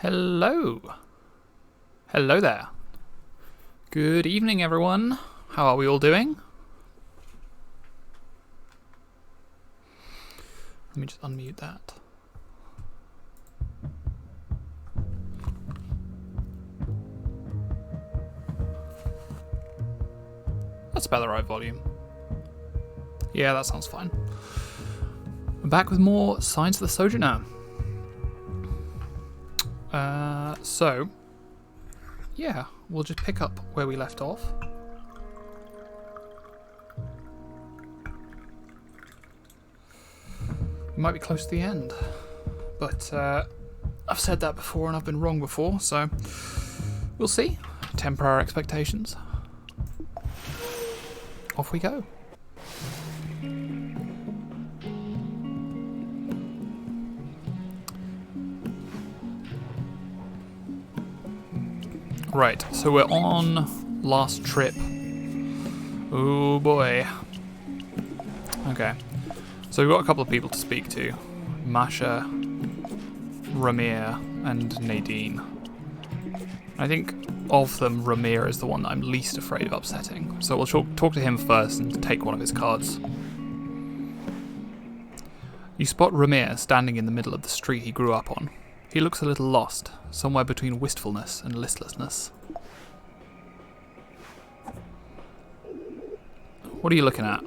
Hello. Hello there. Good evening, everyone. How are we all doing? Let me just unmute that. That's about the right volume. Yeah, that sounds fine. I'm back with more Signs of the Sojourner. So, yeah, we'll just pick up where we left off. We might be close to the end, but I've said that before and I've been wrong before, so we'll see. Temper our expectations. Off we go. Right, so we're on last trip. Oh boy. Okay. So we've got a couple of people to speak to. Masha, Ramiro, and Nadine. I think of them, Ramiro is the one that I'm least afraid of upsetting. So we'll talk to him first and take one of his cards. You spot Ramiro standing in the middle of the street he grew up on. He looks a little lost, somewhere between wistfulness and listlessness. What are you looking at?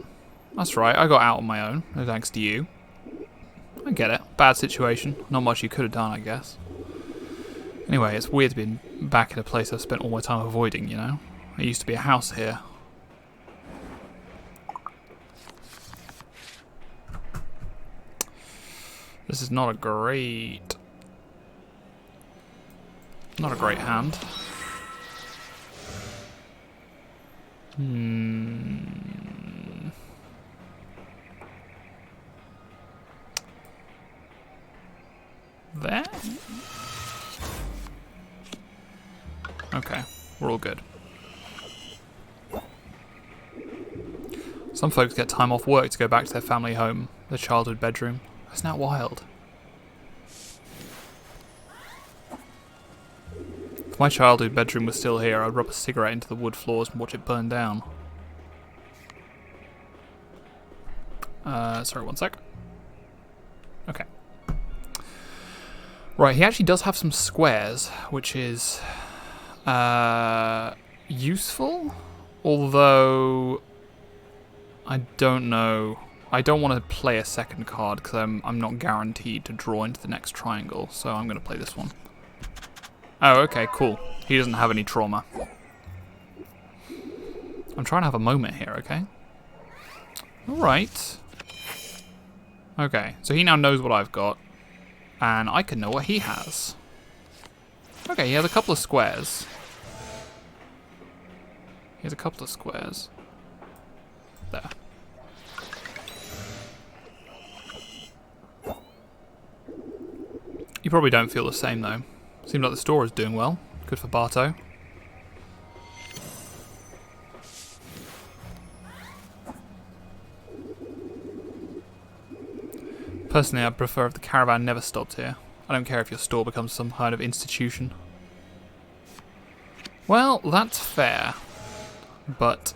That's right, I got out on my own, no thanks to you. I get it. Bad situation. Not much you could have done, I guess. Anyway, it's weird to be back in a place I've spent all my time avoiding, you know? There used to be a house here. This is not a great hand. There? Okay, we're all good. Some folks get time off work to go back to their family home, their childhood bedroom. Isn't that wild? If my childhood bedroom was still here, I'd rub a cigarette into the wood floors and watch it burn down. Sorry, one sec. Okay. Right, he actually does have some squares, which is useful, although I don't know. I don't want to play a second card because I'm not guaranteed to draw into the next triangle, so I'm going to play this one. Oh, okay, cool. He doesn't have any trauma. I'm trying to have a moment here, okay? Alright. Okay, so he now knows what I've got, and I can know what he has. Okay, he has a couple of squares. He has a couple of squares. There. You probably don't feel the same, though. Seems like the store is doing well. Good for Barto. Personally, I'd prefer if the caravan never stopped here. I don't care if your store becomes some kind of institution. Well, that's fair. But...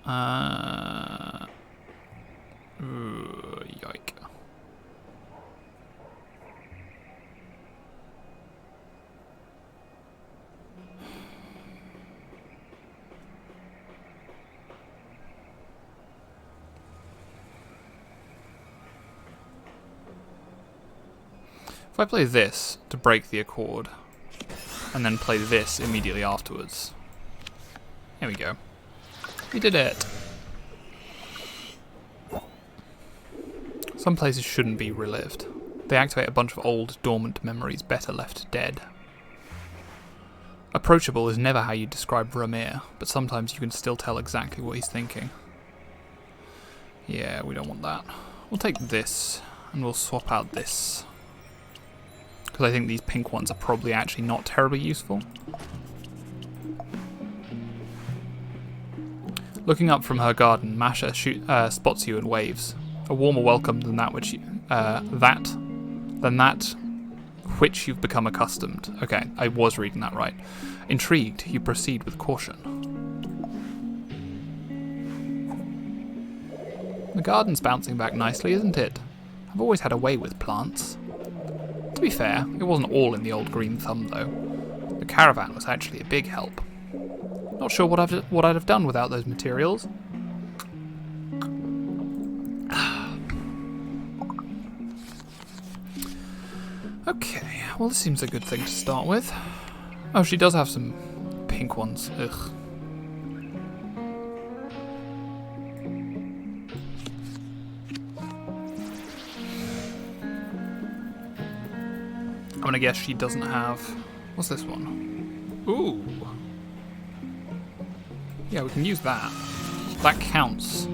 yike. If I play this to break the accord, and then play this immediately afterwards. Here we go. We did it! Some places shouldn't be relived. They activate a bunch of old, dormant memories better left dead. Approachable is never how you describe Ramiro, but sometimes you can still tell exactly what he's thinking. Yeah, we don't want that. We'll take this, and we'll swap out this. Because I think these pink ones are probably actually not terribly useful. Looking up from her garden, Masha spots you and waves. A warmer welcome than that which you've become accustomed. Okay, I was reading that right. Intrigued, you proceed with caution. The garden's bouncing back nicely, isn't it? I've always had a way with plants. To be fair, it wasn't all in the old green thumb, though. The caravan was actually a big help. Not sure what I'd have done without those materials. Okay, well this seems a good thing to start with. Oh, she does have some pink ones. Ugh. I'm gonna guess she doesn't have... What's this one? Ooh. Yeah, we can use that. That counts.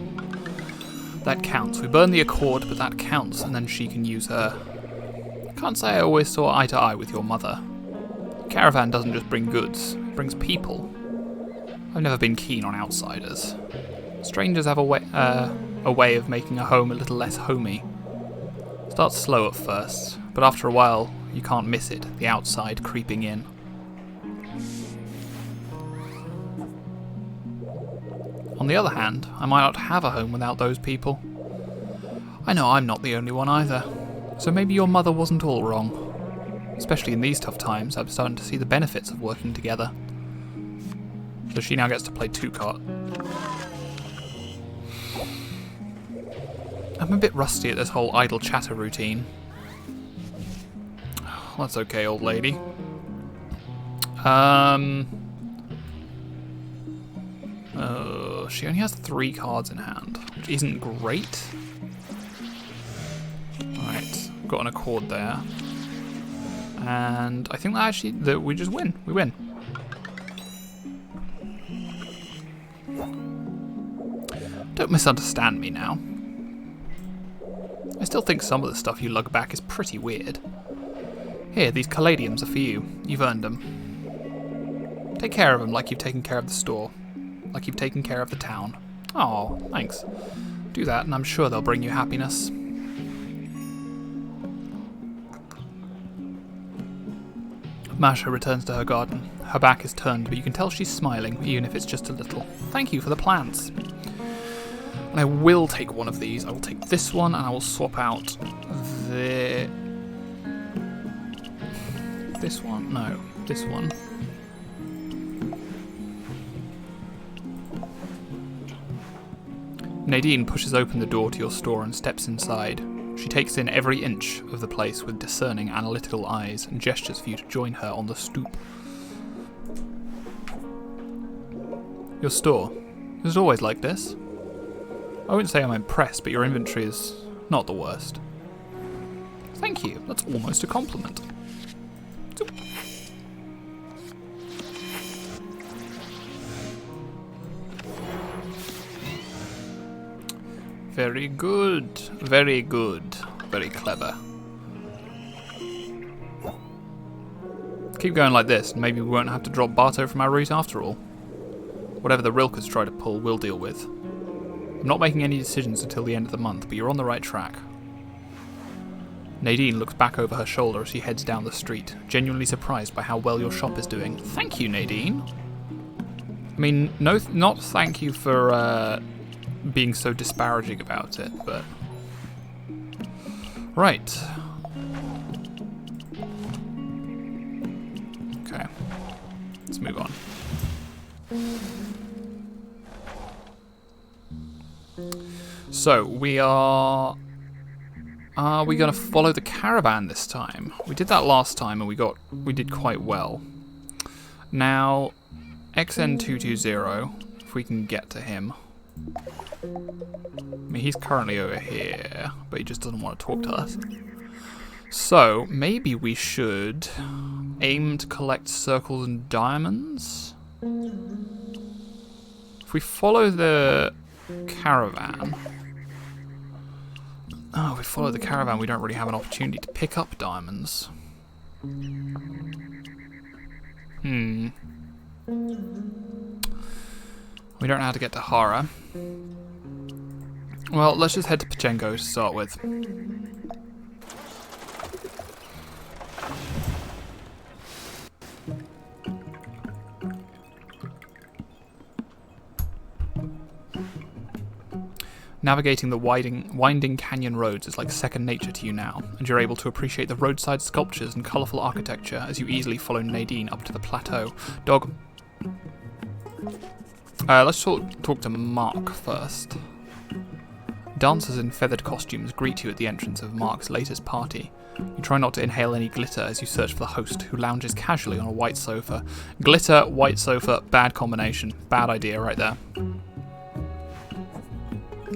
That counts. We burn the accord, but that counts, and then she can use her... Can't say I always saw eye to eye with your mother. Caravan doesn't just bring goods, it brings people. I've never been keen on outsiders. Strangers have a way of making a home a little less homey. Starts slow at first, but after a while you can't miss it, the outside creeping in. On the other hand, I might not have a home without those people. I know I'm not the only one either, so maybe your mother wasn't all wrong. Especially in these tough times, I'm starting to see the benefits of working together. So she now gets to play two-cart. I'm a bit rusty at this whole idle chatter routine. That's okay, old lady. She only has 3 cards in hand, which isn't great. Alright, got an accord there. And I think that we just win. We win. Don't misunderstand me now. I still think some of the stuff you lug back is pretty weird. Here, these caladiums are for you. You've earned them. Take care of them like you've taken care of the store. Like you've taken care of the town. Oh, thanks. Do that and I'm sure they'll bring you happiness. Masha returns to her garden. Her back is turned, but you can tell she's smiling, even if it's just a little. Thank you for the plants. And I will take one of these. I will take this one, and I will swap out the... This one? No, this one. Nadine pushes open the door to your store and steps inside. She takes in every inch of the place with discerning, analytical eyes and gestures for you to join her on the stoop. Your store. Is it always like this? I wouldn't say I'm impressed, but your inventory is not the worst. Thank you. That's almost a compliment. Zoop. Very good. Very good. Very clever. Keep going like this, and maybe we won't have to drop Barto from our route after all. Whatever the Rilkers try to pull, we'll deal with. I'm not making any decisions until the end of the month, but you're on the right track. Nadine looks back over her shoulder as she heads down the street, genuinely surprised by how well your shop is doing. Thank you, Nadine. I mean, not thank you for being so disparaging about it, but... Right. Okay. Let's move on. So, we are we going to follow the caravan this time? We did that last time and we did quite well. Now, ENVtuber, if we can get to him. I mean, he's currently over here, but he just doesn't want to talk to us. So, maybe we should aim to collect circles and diamonds? If we follow the caravan... Oh, if we follow the caravan, we don't really have an opportunity to pick up diamonds. We don't know how to get to Hara. Well, let's just head to Pachenko to start with. Navigating the winding canyon roads is like second nature to you now, and you're able to appreciate the roadside sculptures and colourful architecture as you easily follow Nadine up to the plateau. Dog. Let's talk to Mark first. Dancers in feathered costumes greet you at the entrance of Mark's latest party. You try not to inhale any glitter as you search for the host, who lounges casually on a white sofa. Glitter, white sofa, bad combination. Bad idea right there.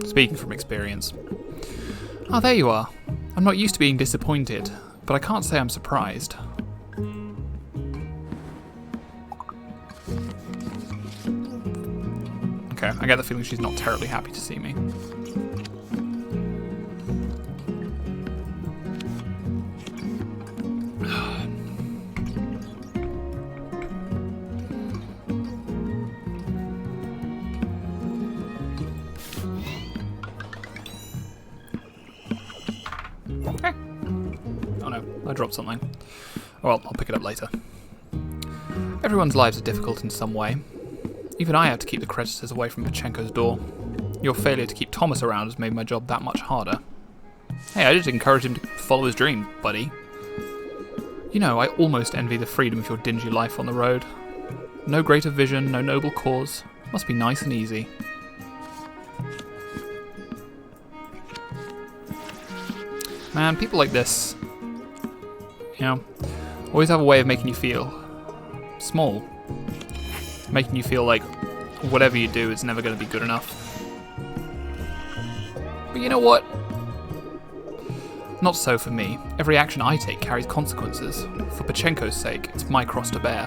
Speaking from experience. Oh, there you are. I'm not used to being disappointed, but I can't say I'm surprised. Okay, I get the feeling she's not terribly happy to see me. Okay. Oh no, I dropped something. Oh well, I'll pick it up later. Everyone's lives are difficult in some way. Even I have to keep the creditors away from Pachenko's door. Your failure to keep Thomas around has made my job that much harder. Hey, I just encouraged him to follow his dream, buddy. You know, I almost envy the freedom of your dingy life on the road. No greater vision, no noble cause. Must be nice and easy. Man, people like this, you know, always have a way of making you feel small. Making you feel like whatever you do is never going to be good enough. But you know what? Not so for me. Every action I take carries consequences. For Pachenko's sake, it's my cross to bear.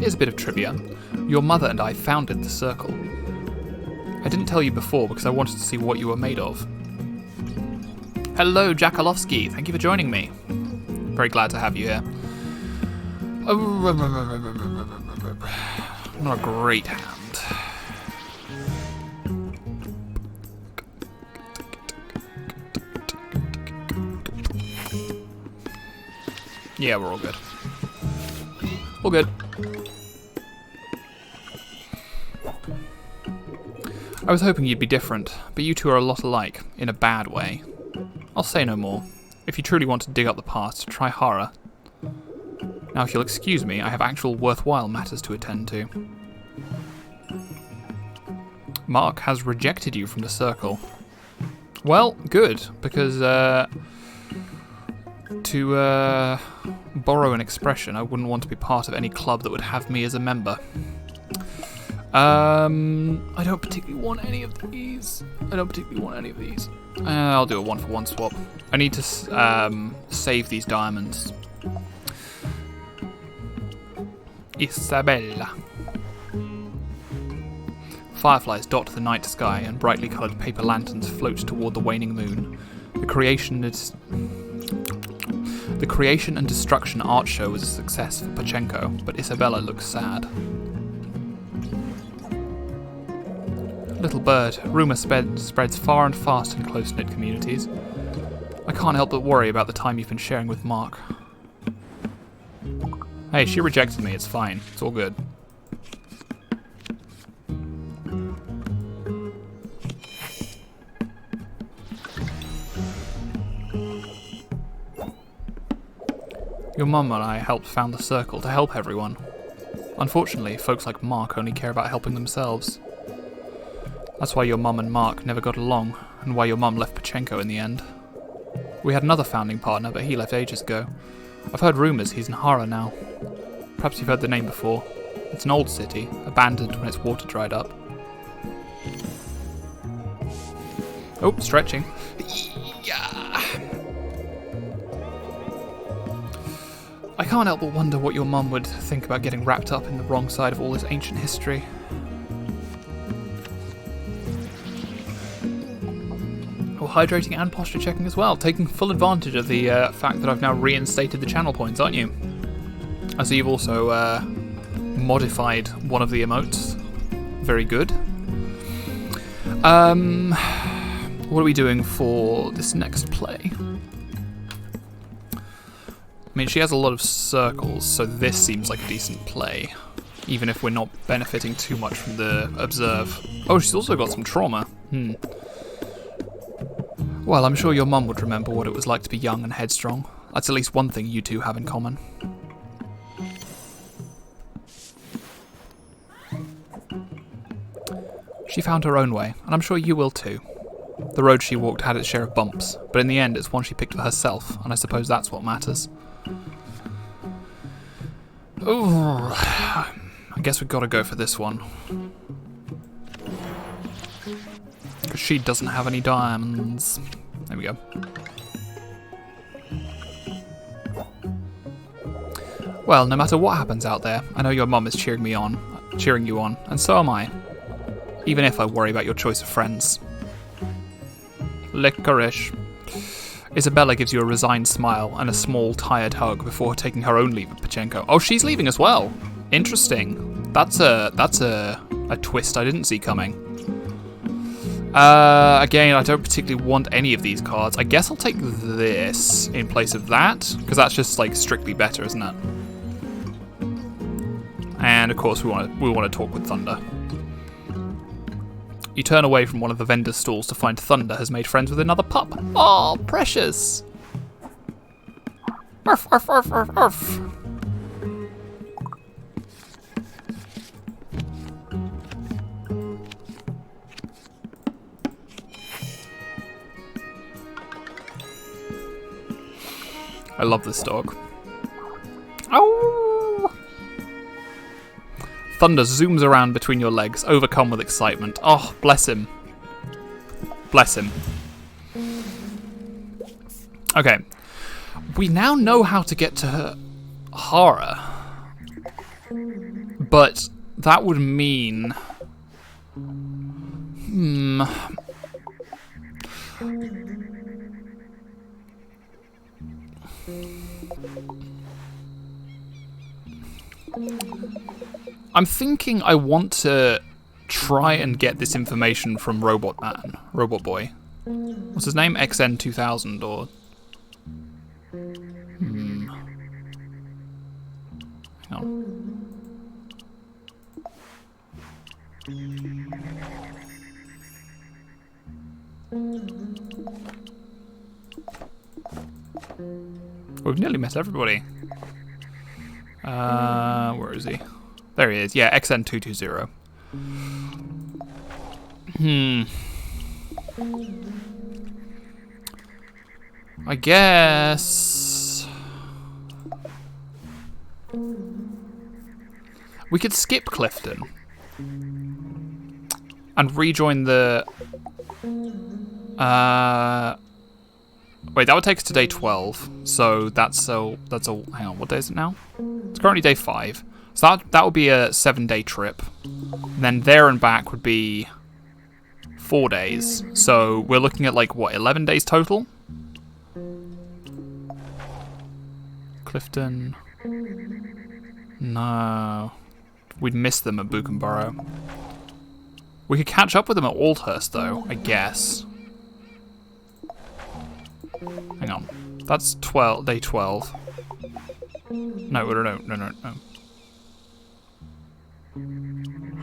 Here's a bit of trivia. Your mother and I founded the Circle. I didn't tell you before because I wanted to see what you were made of. Hello, Jakalowski. Thank you for joining me. Very glad to have you here. Not a great hand. Yeah, we're all good. All good. I was hoping you'd be different, but you two are a lot alike, in a bad way. I'll say no more. If you truly want to dig up the past, try horror. Now, if you'll excuse me, I have actual worthwhile matters to attend to. Mark has rejected you from the Circle. Well, good, because, to borrow an expression, I wouldn't want to be part of any club that would have me as a member. I don't particularly want any of these. I'll do a 1-for-1 swap. I need to save these diamonds. Isabella. Fireflies dot the night sky and brightly coloured paper lanterns float toward the waning moon. The creation and destruction art show was a success for Pachenko, but Isabella looks sad. Little bird, rumour spreads far and fast in close-knit communities. I can't help but worry about the time you've been sharing with Mark. Hey, she rejected me, it's fine. It's all good. Your mum and I helped found the Circle to help everyone. Unfortunately, folks like Mark only care about helping themselves. That's why your mum and Mark never got along, and why your mum left Pachenko in the end. We had another founding partner, but he left ages ago. I've heard rumours he's in Hara now. Perhaps you've heard the name before. It's an old city, abandoned when its water dried up. Oh, stretching. Yeah. I can't help but wonder what your mum would think about getting wrapped up in the wrong side of all this ancient history. Hydrating and posture checking as well, taking full advantage of the fact that I've now reinstated the channel points, aren't you? I see you've also modified one of the emotes. Very good. What are we doing for this next play? I mean, she has a lot of circles, so this seems like a decent play. Even if we're not benefiting too much from the observe. Oh, she's also got some trauma. Well, I'm sure your mum would remember what it was like to be young and headstrong. That's at least one thing you two have in common. She found her own way, and I'm sure you will too. The road she walked had its share of bumps, but in the end it's one she picked for herself, and I suppose that's what matters. Ooh, I guess we've got to go for this one. Because she doesn't have any diamonds. There we go. Well, no matter what happens out there, I know your mum is cheering you on, and so am I. Even if I worry about your choice of friends. Licorice. Isabella gives you a resigned smile and a small, tired hug before taking her own leave of Pachenko. Oh, she's leaving as well. Interesting. That's a twist I didn't see coming. Again, I don't particularly want any of these cards. I guess I'll take this in place of that, because that's just like strictly better, isn't it? And of course, we want to talk with Thunder. You turn away from one of the vendor's stalls to find Thunder has made friends with another pup. Oh, precious! Arf, arf, arf, arf, arf. I love this dog. Ow! Thunder zooms around between your legs, overcome with excitement. Oh, bless him. Bless him. Okay. We now know how to get to Hara. But that would mean... I'm thinking I want to try and get this information from Robot Boy. What's his name? XN2000 or... Hang on. We've nearly met everybody. Where is he? There he is. Yeah, XN220. I guess we could skip Clifton and rejoin the. Wait, that would take us to day 12. So that's a. Hang on, what day is it now? It's currently day 5. So that would be a 7-day trip. And then there and back would be 4 days. So we're looking at like what, 11 days total? Clifton. No. We'd miss them at Buchenborough. We could catch up with them at Aldhurst though, I guess. Hang on. That's day 12. No.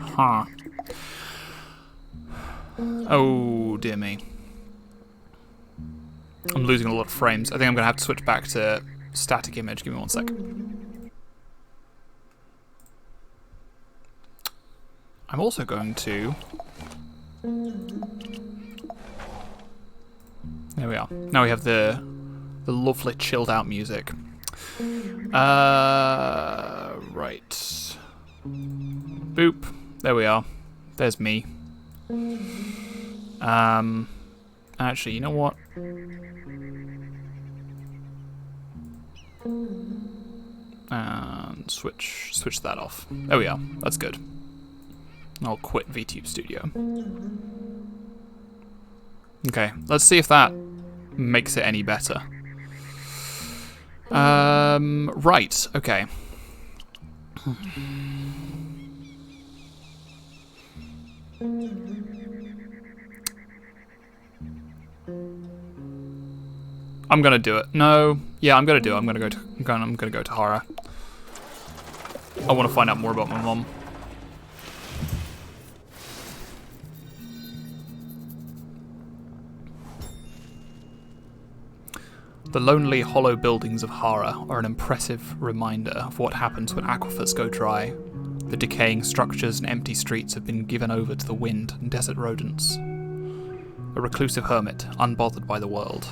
Huh. Oh, dear me. I'm losing a lot of frames. I think I'm going to have to switch back to static image. Give me 1 sec. I'm also going to... There we are. Now we have the lovely chilled out music. Right. Boop. There we are. There's me. Actually, you know what? And switch that off. There we are. That's good. I'll quit VTube Studio. Okay, let's see if that makes it any better. Right, okay. I'm gonna do it. No, yeah, I'm gonna do it. I'm gonna go to Hara. I want to find out more about my mom. The lonely, hollow buildings of Hara are an impressive reminder of what happens when aquifers go dry. The decaying structures and empty streets have been given over to the wind and desert rodents. A reclusive hermit, unbothered by the world.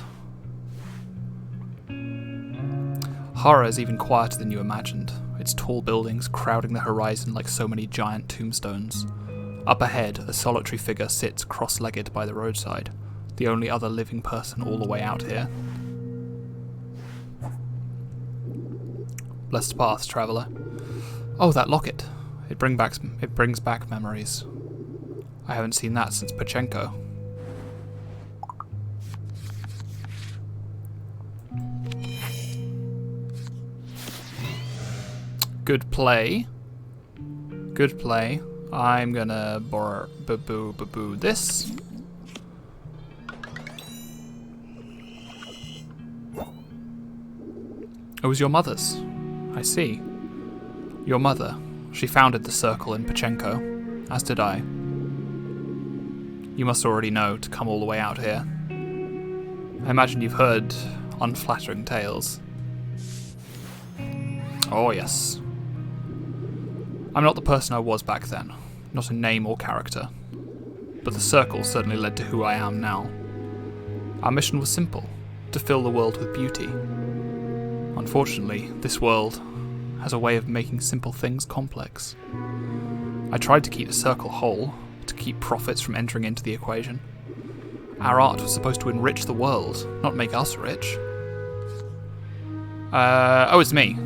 Hara is even quieter than you imagined, its tall buildings crowding the horizon like so many giant tombstones. Up ahead, a solitary figure sits cross-legged by the roadside, the only other living person all the way out here. Blessed paths, traveller. Oh, that locket. It brings back memories. I haven't seen that since Pachenko. Good play. Good play. I'm gonna boo this. It was your mother's. I see. Your mother. She founded the circle in Pachenko, as did I. You must already know to come all the way out here. I imagine you've heard unflattering tales. Oh yes. I'm not the person I was back then, not a name or character, but the circle certainly led to who I am now. Our mission was simple, to fill the world with beauty. Unfortunately, this world has a way of making simple things complex. I tried to keep the circle whole, to keep profits from entering into the equation. Our art was supposed to enrich the world, not make us rich. Oh, it's me.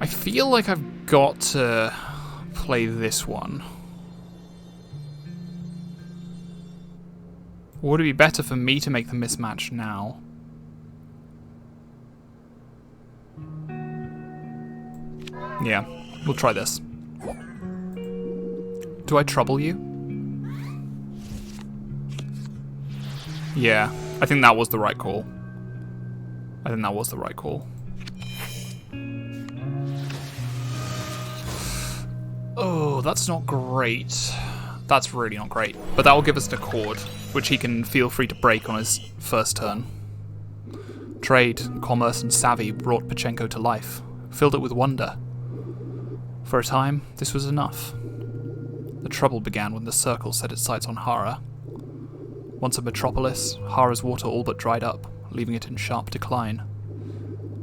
I feel like I've got to play this one. Or would it be better for me to make the mismatch now? Yeah, we'll try this. Do I trouble you? Yeah, I think that was the right call. Oh, that's not great. That's really not great. But that will give us an accord, which he can feel free to break on his first turn. Trade, commerce, and savvy brought Pachenko to life, filled it with wonder. For a time, this was enough. The trouble began when the circle set its sights on Hara. Once a metropolis, Hara's water all but dried up, leaving it in sharp decline.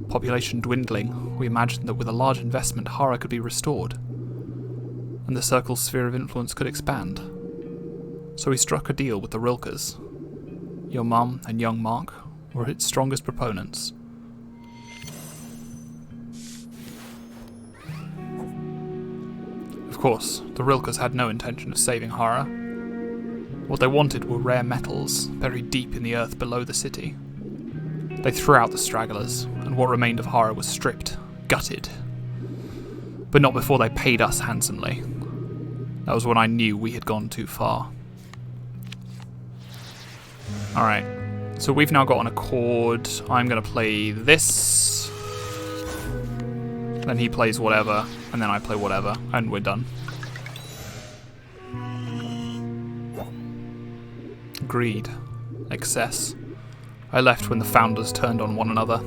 Population dwindling, we imagined that with a large investment, Hara could be restored, and the circle's sphere of influence could expand. So we struck a deal with the Rilkers. Your mum and young Mark were its strongest proponents. Of course, the Rilkers had no intention of saving Hara. What they wanted were rare metals buried deep in the earth below the city. They threw out the stragglers, and what remained of Hara was stripped, gutted. But not before they paid us handsomely. That was when I knew we had gone too far. Alright, so we've now got an accord. I'm going to play this. Then he plays whatever, and then I play whatever, and we're done. Greed. Excess. I left when the founders turned on one another.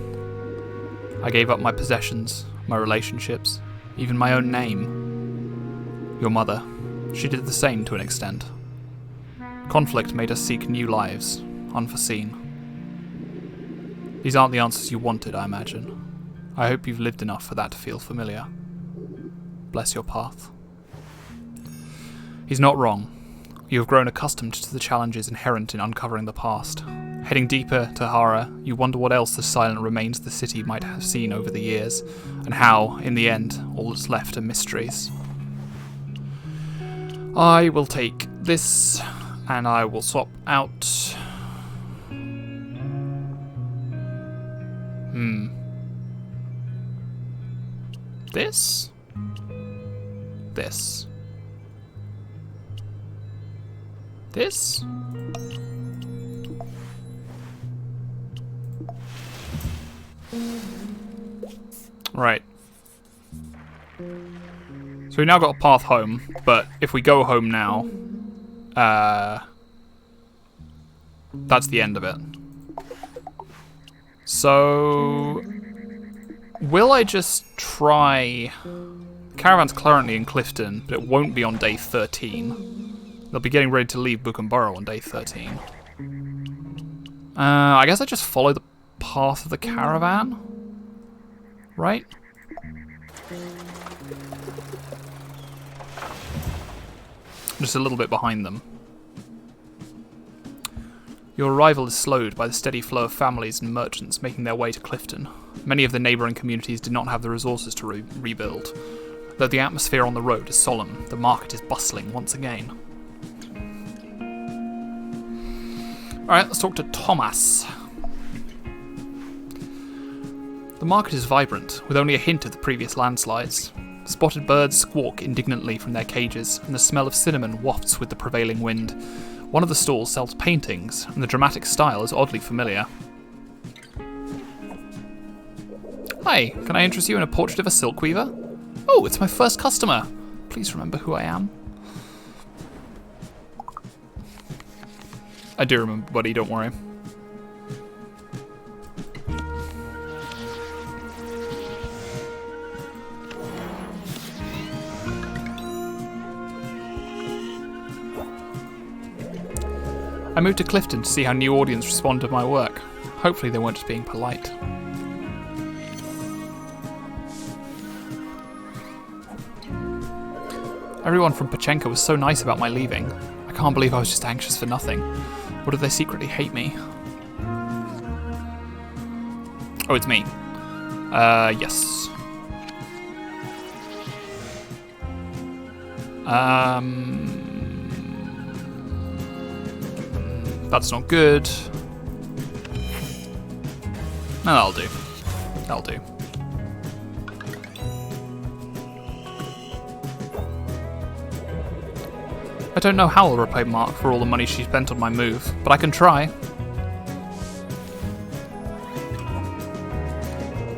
I gave up my possessions, my relationships, even my own name. Your mother, she did the same to an extent. Conflict made us seek new lives, unforeseen. These aren't the answers you wanted, I imagine. I hope you've lived enough for that to feel familiar. Bless your path. He's not wrong. You have grown accustomed to the challenges inherent in uncovering the past. Heading deeper to Hara, you wonder what else the silent remains of the city might have seen over the years, and how, in the end, all that's left are mysteries. I will take this, and I will swap out... This? This? This? Right. So we now got a path home, but if we go home now, that's the end of it. So, will I just try... Caravan's currently in Clifton, but it won't be on day 13. They'll be getting ready to leave Book-and-Burrow on day 13. I guess I just follow the path of the caravan, right? Just a little bit behind them. Your arrival is slowed by the steady flow of families and merchants making their way to Clifton. Many of the neighbouring communities did not have the resources to rebuild. Though the atmosphere on the road is solemn, the market is bustling once again. Alright, let's talk to Thomas. The market is vibrant, with only a hint of the previous landslides. Spotted birds squawk indignantly from their cages, and the smell of cinnamon wafts with the prevailing wind. One of the stalls sells paintings, and the dramatic style is oddly familiar. Hi, can I interest you in a portrait of a silk weaver? Oh, it's my first customer. Please remember who I am. I do remember, buddy, don't worry. I moved to Clifton to see how new audience respond to my work. Hopefully they weren't just being polite. Everyone from Pachenka was so nice about my leaving. I can't believe I was just anxious for nothing. Or did they secretly hate me? Oh, it's me. Yes. That's not good. No, that'll do. That'll do. I don't know how I'll repay Mark for all the money she spent on my move, but I can try.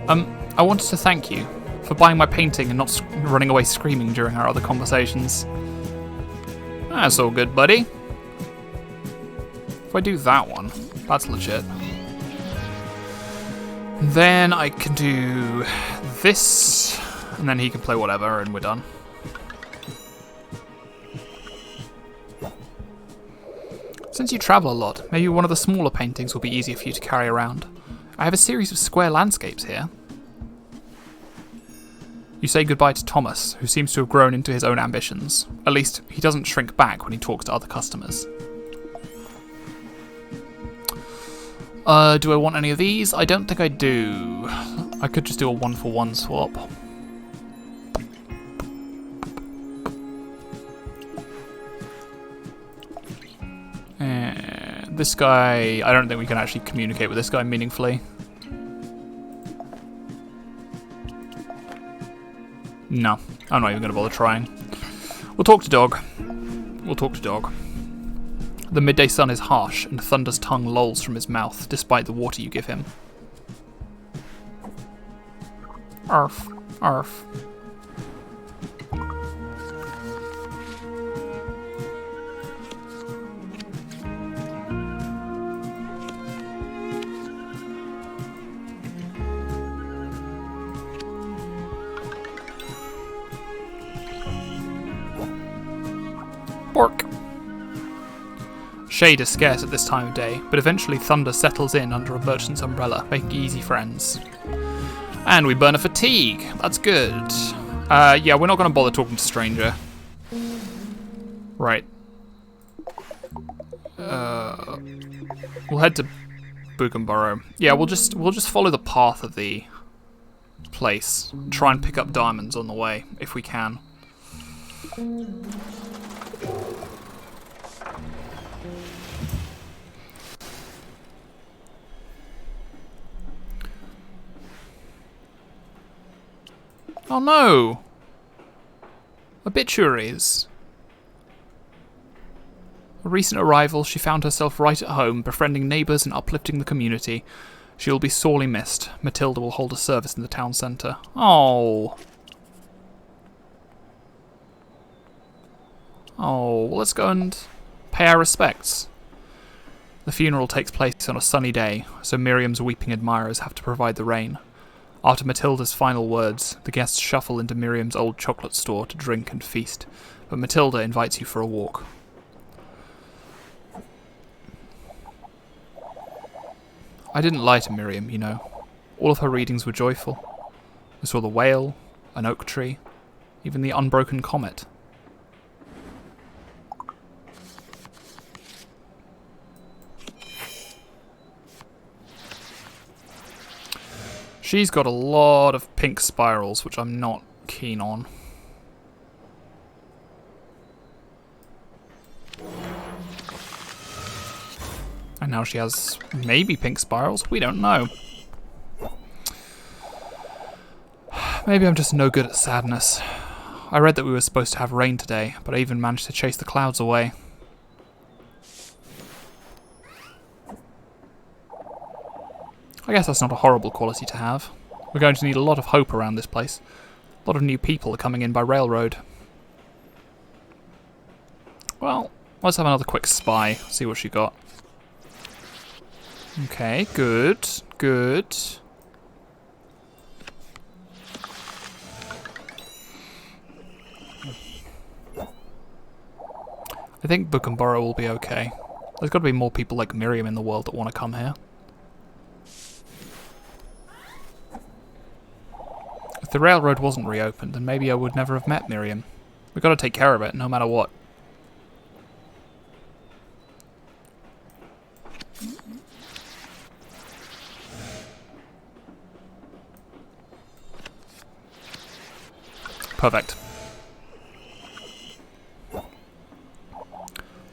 I wanted to thank you for buying my painting and not running away screaming during our other conversations. That's all good, buddy. If I do that one, that's legit. Then I can do this, and then he can play whatever, and we're done. Since you travel a lot, maybe one of the smaller paintings will be easier for you to carry around. I have a series of square landscapes here. You say goodbye to Thomas, who seems to have grown into his own ambitions. At least, he doesn't shrink back when he talks to other customers. Do I want any of these? I don't think I do. I could just do a 1-for-1 swap. This guy, I don't think we can actually communicate with this guy meaningfully. No, I'm not even going to bother trying. We'll talk to Dog. We'll talk to Dog. The midday sun is harsh, and Thunder's tongue lolls from his mouth, despite the water you give him. Arf, arf. Bork. Shade is scarce at this time of day, but eventually Thunder settles in under a merchant's umbrella, making easy friends. And we burn a fatigue. That's good. Yeah, we're not going to bother talking to Stranger. Right. We'll head to Book-and-Burrow. Yeah, we'll just follow the path of the place. Try and pick up diamonds on the way, if we can. Oh no! Obituaries. A recent arrival, she found herself right at home, befriending neighbours and uplifting the community. She will be sorely missed. Matilda will hold a service in the town centre. Oh. Oh, well, let's go and pay our respects. The funeral takes place on a sunny day, so Miriam's weeping admirers have to provide the rain. After Matilda's final words, the guests shuffle into Miriam's old chocolate store to drink and feast, but Matilda invites you for a walk. I didn't lie to Miriam, you know. All of her readings were joyful. I saw the whale, an oak tree, even the unbroken comet. She's got a lot of pink spirals, which I'm not keen on. And now she has maybe pink spirals. We don't know. Maybe I'm just no good at sadness. I read that we were supposed to have rain today, but I even managed to chase the clouds away. I guess that's not a horrible quality to have. We're going to need a lot of hope around this place. A lot of new people are coming in by railroad. Well, let's have another quick spy, see what she got. Okay, good, good. I think Buchenborough will be okay. There's got to be more people like Miriam in the world that want to come here. If the railroad wasn't reopened, then maybe I would never have met Miriam. We've got to take care of it, no matter what. Perfect.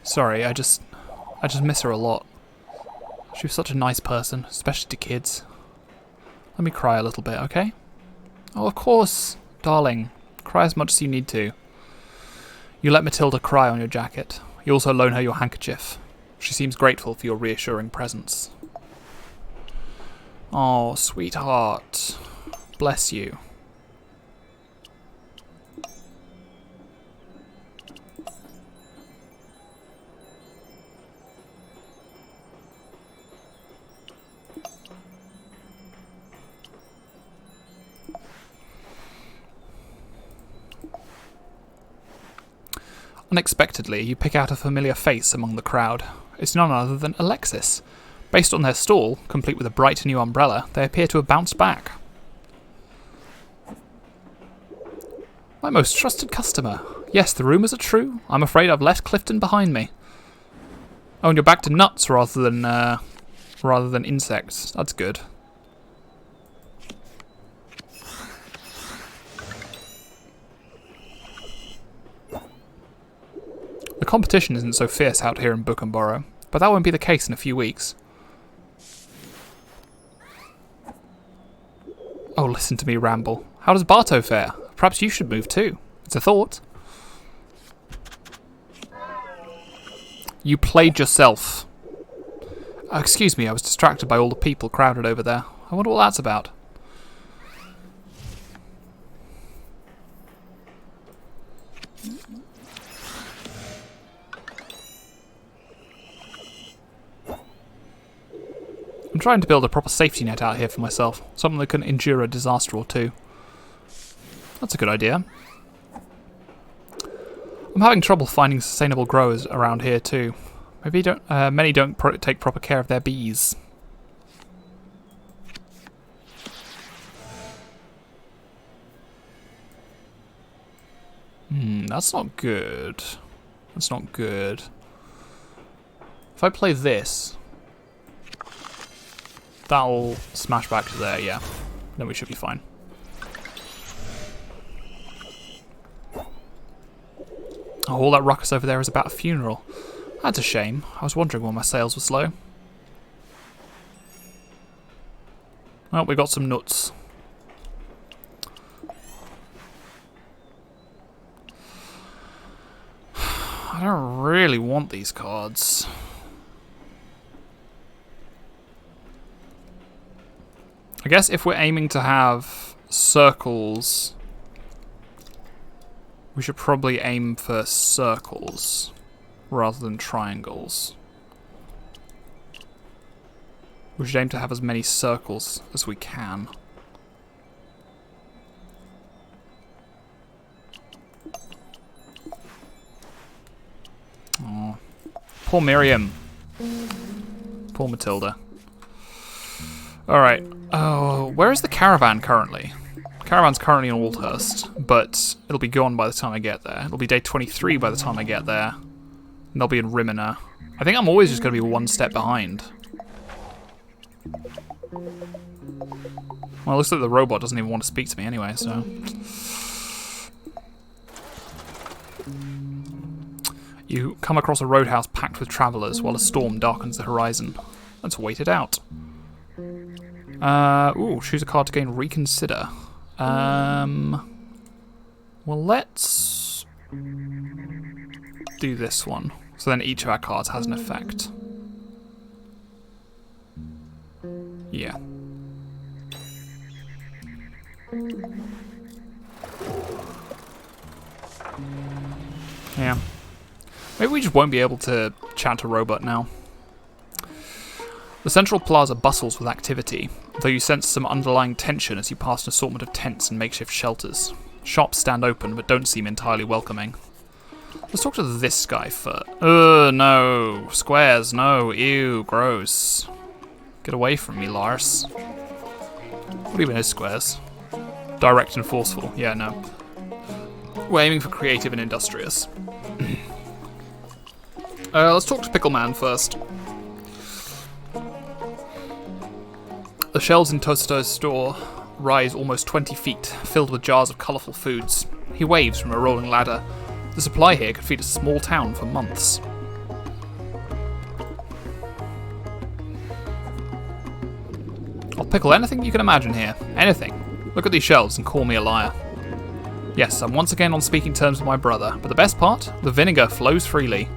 Sorry, I just miss her a lot. She was such a nice person, especially to kids. Let me cry a little bit, okay? Oh, of course, darling. Cry as much as you need to. You let Matilda cry on your jacket. You also loan her your handkerchief. She seems grateful for your reassuring presence. Oh, sweetheart. Bless you. Unexpectedly, you pick out a familiar face among the crowd. It's none other than Alexis. Based on their stall, complete with a bright new umbrella, they appear to have bounced back. My most trusted customer. Yes, the rumours are true. I'm afraid I've left Clifton behind me. Oh, and you're back to nuts rather than insects. That's good. The competition isn't so fierce out here in Buchenborough, but that won't be the case in a few weeks. Oh, listen to me ramble. How does Bartow fare? Perhaps you should move too. It's a thought. You played yourself. Oh, excuse me, I was distracted by all the people crowded over there. I wonder what that's about. I'm trying to build a proper safety net out here for myself, something that can endure a disaster or two. That's a good idea. I'm having trouble finding sustainable growers around here too. Many don't take proper care of their bees. That's not good. That's not good. If I play this, that'll smash back to there, yeah. Then we should be fine. Oh, all that ruckus over there is about a funeral. That's a shame. I was wondering why my sales were slow. Well, we got some nuts. I don't really want these cards. I guess if we're aiming to have circles, we should probably aim for circles rather than triangles. We should aim to have as many circles as we can. Oh, poor Miriam. Poor Matilda. Alright. Oh, where is the caravan currently? The caravan's currently in Aldhurst, but it'll be gone by the time I get there. It'll be day 23 by the time I get there. And they'll be in Rimina. I think I'm always just going to be one step behind. Well, it looks like the robot doesn't even want to speak to me anyway, so... You come across a roadhouse packed with travellers while a storm darkens the horizon. Let's wait it out. Ooh, choose a card to gain reconsider. Well, let's do this one. So then each of our cards has an effect. Yeah. Yeah. Maybe we just won't be able to chat to Robot now. The central plaza bustles with activity, though you sense some underlying tension as you pass an assortment of tents and makeshift shelters. Shops stand open, but don't seem entirely welcoming. Let's talk to this guy first. No. Squares, no. Ew, gross. Get away from me, Lars. What even is squares? Direct and forceful. Yeah, no. We're aiming for creative and industrious. Let's talk to Pickleman first. The shelves in Tosto's store rise almost 20 feet, filled with jars of colourful foods. He waves from a rolling ladder. The supply here could feed a small town for months. I'll pickle anything you can imagine here. Anything. Look at these shelves and call me a liar. Yes, I'm once again on speaking terms with my brother, but the best part? The vinegar flows freely.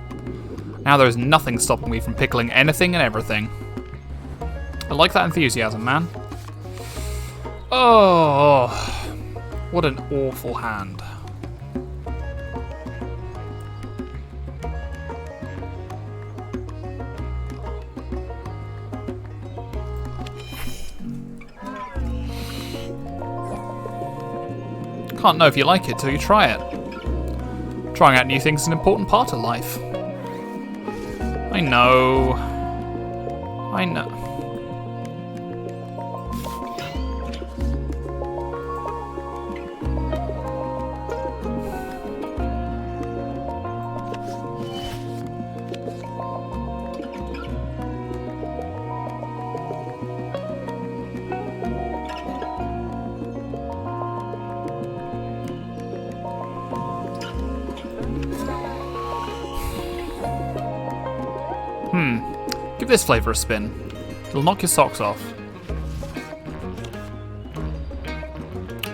Now there is nothing stopping me from pickling anything and everything. I like that enthusiasm, man. Oh, what an awful hand. Can't know if you like it till you try it. Trying out new things is an important part of life. I know. I know. Give this flavour a spin. It'll knock your socks off.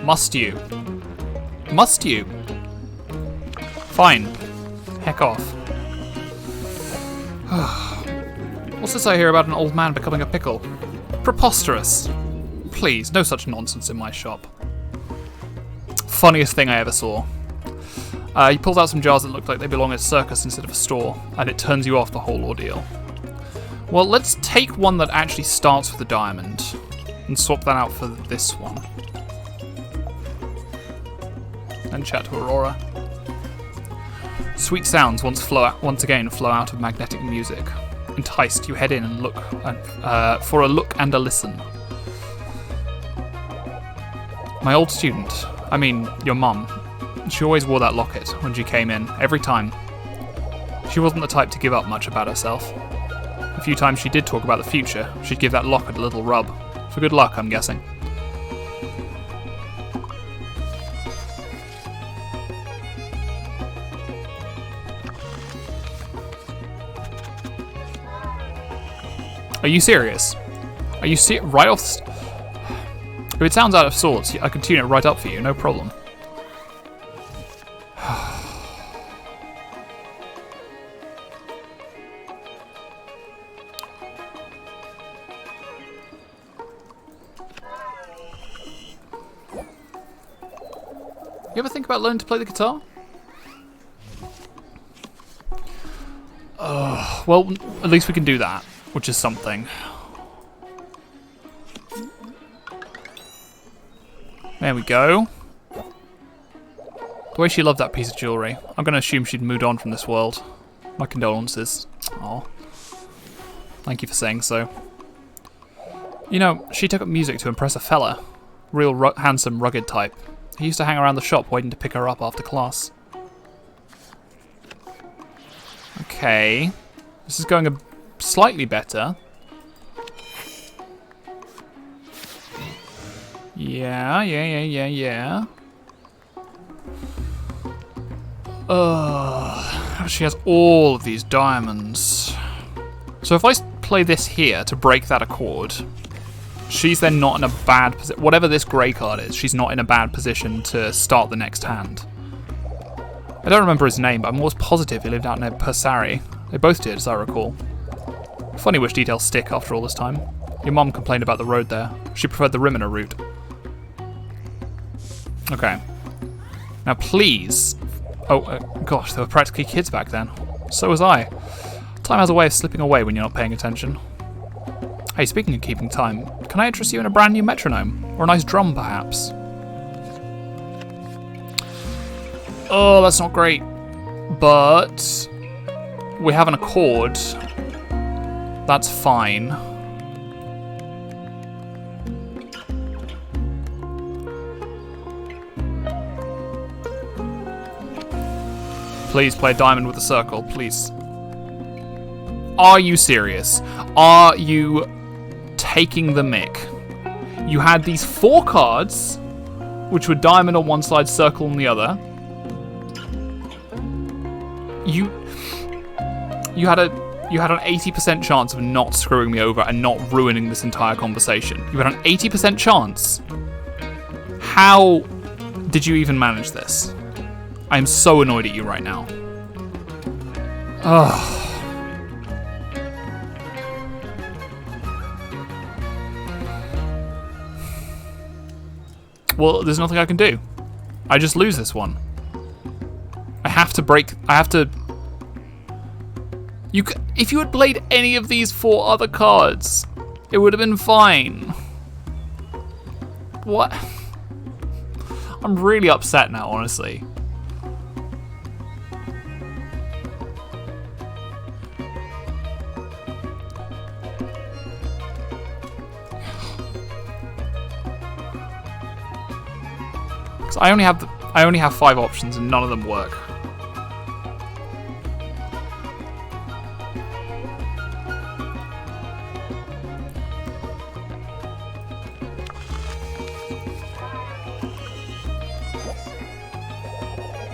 Must you? Must you? Fine. Heck off. What's this I hear about an old man becoming a pickle? Preposterous. Please, no such nonsense in my shop. Funniest thing I ever saw. He pulls out some jars that look like they belong at a circus instead of a store, and it turns you off the whole ordeal. Well, let's take one that actually starts with a diamond, and swap that out for this one. And chat to Aurora. Sweet sounds once again flow out of magnetic music. Enticed, you head in and look for a look and a listen. My old student, I mean your mum, she always wore that locket when she came in, every time. She wasn't the type to give up much about herself. A few times she did talk about the future, she'd give that locket a little rub. For good luck, I'm guessing. Are you serious? Are you right off? If it sounds out of sorts, I can tune it right up for you, no problem. You ever think about learning to play the guitar? Well, at least we can do that, which is something. There we go. The way she loved that piece of jewellery. I'm going to assume she'd moved on from this world. My condolences. Aw. Thank you for saying so. You know, she took up music to impress a fella. Real handsome, rugged type. He used to hang around the shop waiting to pick her up after class. Okay. This is going slightly better. Yeah. She has all of these diamonds. So if I play this here to break that accord, she's then not in a bad position. Whatever this grey card is, she's not in a bad position to start the next hand. I don't remember his name, but I'm almost positive he lived out near Persari. They both did, as I recall. Funny which details stick after all this time. Your mum complained about the road there. She preferred the Rimina route. Okay. Now please... Oh, gosh, there were practically kids back then. So was I. Time has a way of slipping away when you're not paying attention. Hey, speaking of keeping time, can I interest you in a brand new metronome? Or a nice drum, perhaps? Oh, that's not great. But... we have an accord. That's fine. Please play diamond with a circle, please. Are you serious? Are you taking the mick? You had these 4 cards, which were diamond on one side, circle on the other. You had an 80% chance of not screwing me over and not ruining this entire conversation. You had an 80% chance. How did you even manage this? I'm so annoyed at you right now. Ugh. Well, there's nothing I can do. I just lose this one. I have to... If you had played any of these 4 other cards, it would have been fine. What? I'm really upset now, honestly. I only have 5 options and none of them work.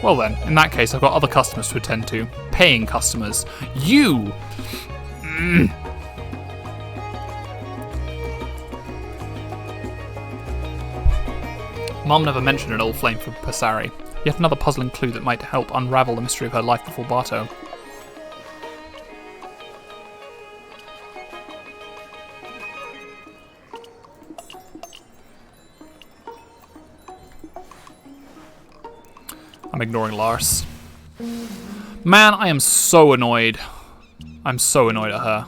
Well then, in that case, I've got other customers to attend to. Paying customers. You! Mom never mentioned an old flame from Persari. Yet another puzzling clue that might help unravel the mystery of her life before Barto. I'm ignoring Lars. Man, I am so annoyed. I'm so annoyed at her.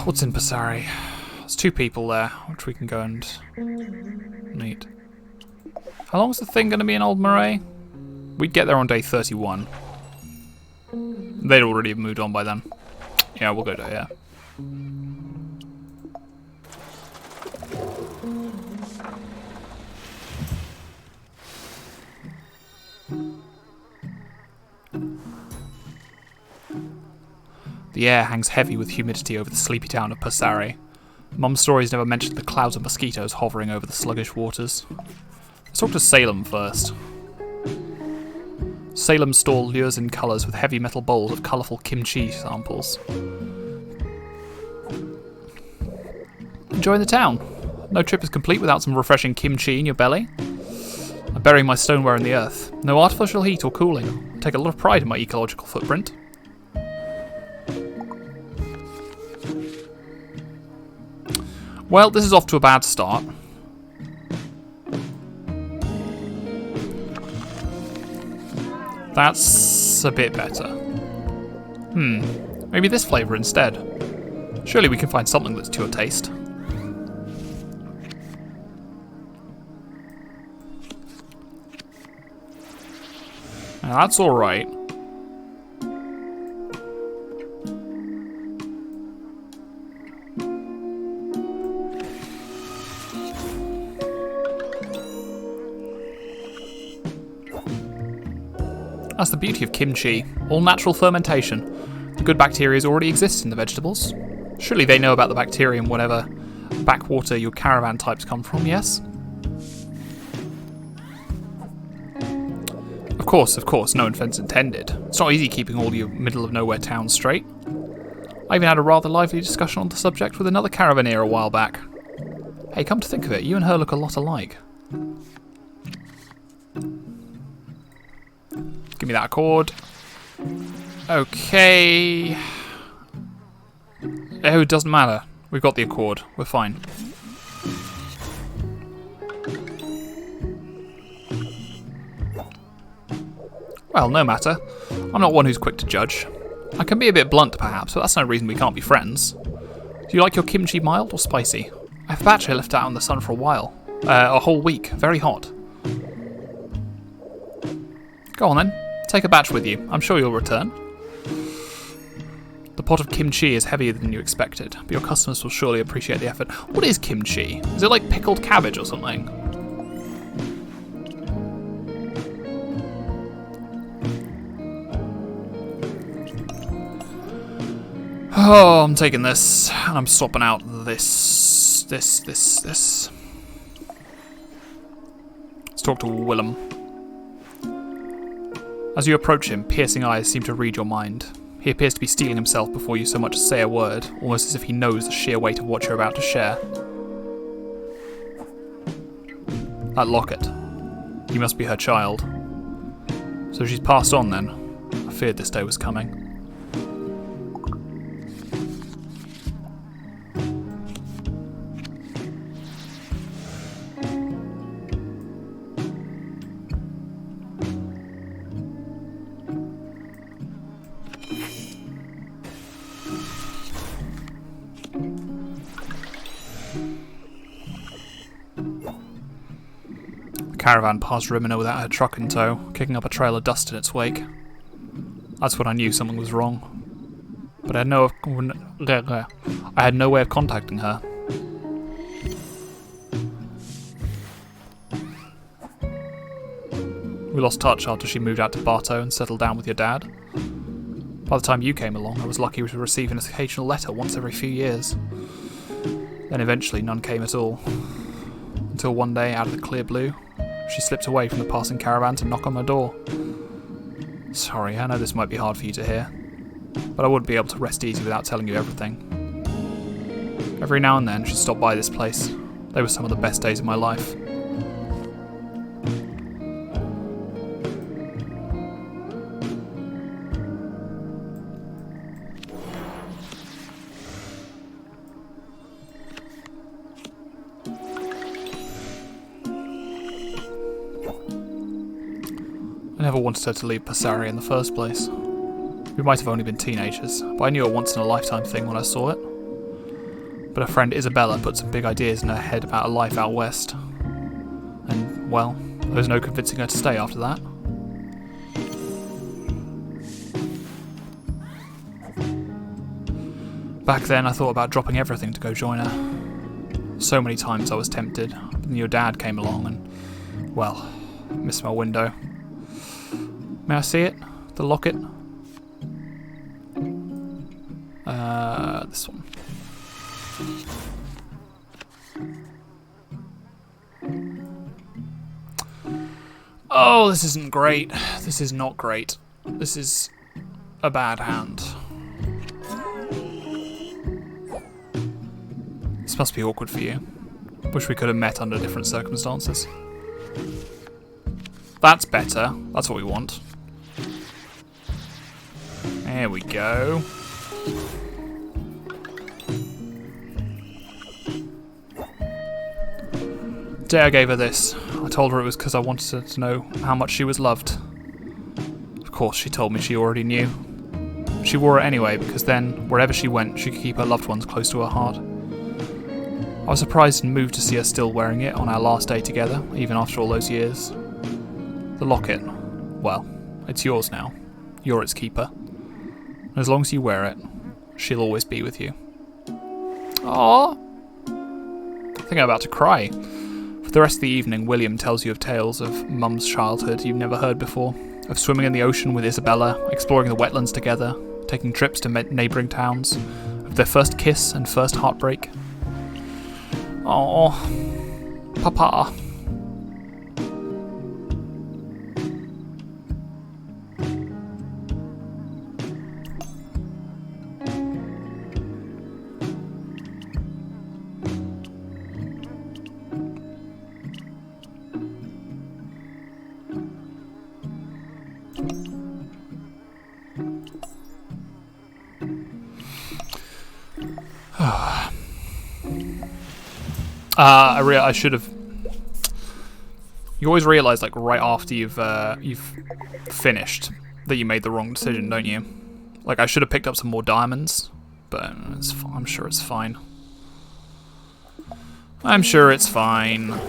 What's in Persari? There's 2 people there, which we can go and meet. How long is the thing going to be in Old Marais? We'd get there on day 31. They'd already have moved on by then. Yeah, we'll go to here. The air hangs heavy with humidity over the sleepy town of Persari. Mum's stories never mentioned the clouds of mosquitoes hovering over the sluggish waters. Let's talk to Salem first. Salem's stall lures in colours with heavy metal bowls of colourful kimchi samples. Enjoying the town? No trip is complete without some refreshing kimchi in your belly. I bury my stoneware in the earth. No artificial heat or cooling. I take a lot of pride in my ecological footprint. Well, this is off to a bad start. That's a bit better. Maybe this flavour instead. Surely we can find something that's to your taste. Now that's alright. That's the beauty of kimchi. All natural fermentation. The good bacteria already exist in the vegetables. Surely they know about the bacteria in whatever backwater your caravan types come from, yes? Of course, no offence intended. It's not easy keeping all your middle-of-nowhere towns straight. I even had a rather lively discussion on the subject with another caravaneer a while back. Hey, come to think of it, you and her look a lot alike. Give me that accord. Okay. Oh, it doesn't matter. We've got the accord. We're fine. Well, no matter. I'm not one who's quick to judge. I can be a bit blunt, perhaps, but that's no reason we can't be friends. Do you like your kimchi mild or spicy? I have actually left it out in the sun for a while. A whole week. Very hot. Go on then. Take a batch with you. I'm sure you'll return. The pot of kimchi is heavier than you expected, but your customers will surely appreciate the effort. What is kimchi? Is it like pickled cabbage or something? Oh, I'm taking this, and I'm swapping out this. Let's talk to Willem. As you approach him, piercing eyes seem to read your mind. He appears to be steeling himself before you so much as say a word, almost as if he knows the sheer weight of what you're about to share. That locket. You must be her child. So she's passed on then. I feared this day was coming. Caravan passed Ramiro without her truck in tow, kicking up a trail of dust in its wake. That's when I knew something was wrong. But I had no way of contacting her. We lost touch after she moved out to Bartow and settled down with your dad. By the time you came along, I was lucky to receive an occasional letter once every few years. Then eventually none came at all. Until one day, out of the clear blue, she slipped away from the passing caravan to knock on my door. Sorry, I know this might be hard for you to hear, but I wouldn't be able to rest easy without telling you everything. Every now and then she'd stop by this place. They were some of the best days of my life. I never wanted her to leave Passari in the first place. We might have only been teenagers, but I knew a once-in-a-lifetime thing when I saw it. But her friend Isabella put some big ideas in her head about a life out west. And, well, there was no convincing her to stay after that. Back then, I thought about dropping everything to go join her. So many times I was tempted, but then your dad came along and, well, missed my window. May I see it? The locket? This one. Oh, this isn't great. This is not great. This is a bad hand. This must be awkward for you. Wish we could have met under different circumstances. That's better. That's what we want. There we go. The day I gave her this, I told her it was because I wanted her to know how much she was loved. Of course, she told me she already knew. She wore it anyway, because then, wherever she went, she could keep her loved ones close to her heart. I was surprised and moved to see her still wearing it on our last day together, even after all those years. The locket, well, it's yours now. You're its keeper. And as long as you wear it, she'll always be with you. Aww. I think I'm about to cry. For the rest of the evening, William tells you of tales of Mum's childhood you've never heard before, of swimming in the ocean with Isabella, exploring the wetlands together, taking trips to neighbouring towns, of their first kiss and first heartbreak. Oh, Papa. I should have. You always realise, like, right after you've finished, that you made the wrong decision, don't you? Like, I should have picked up some more diamonds, but I'm sure it's fine. I'm sure it's fine.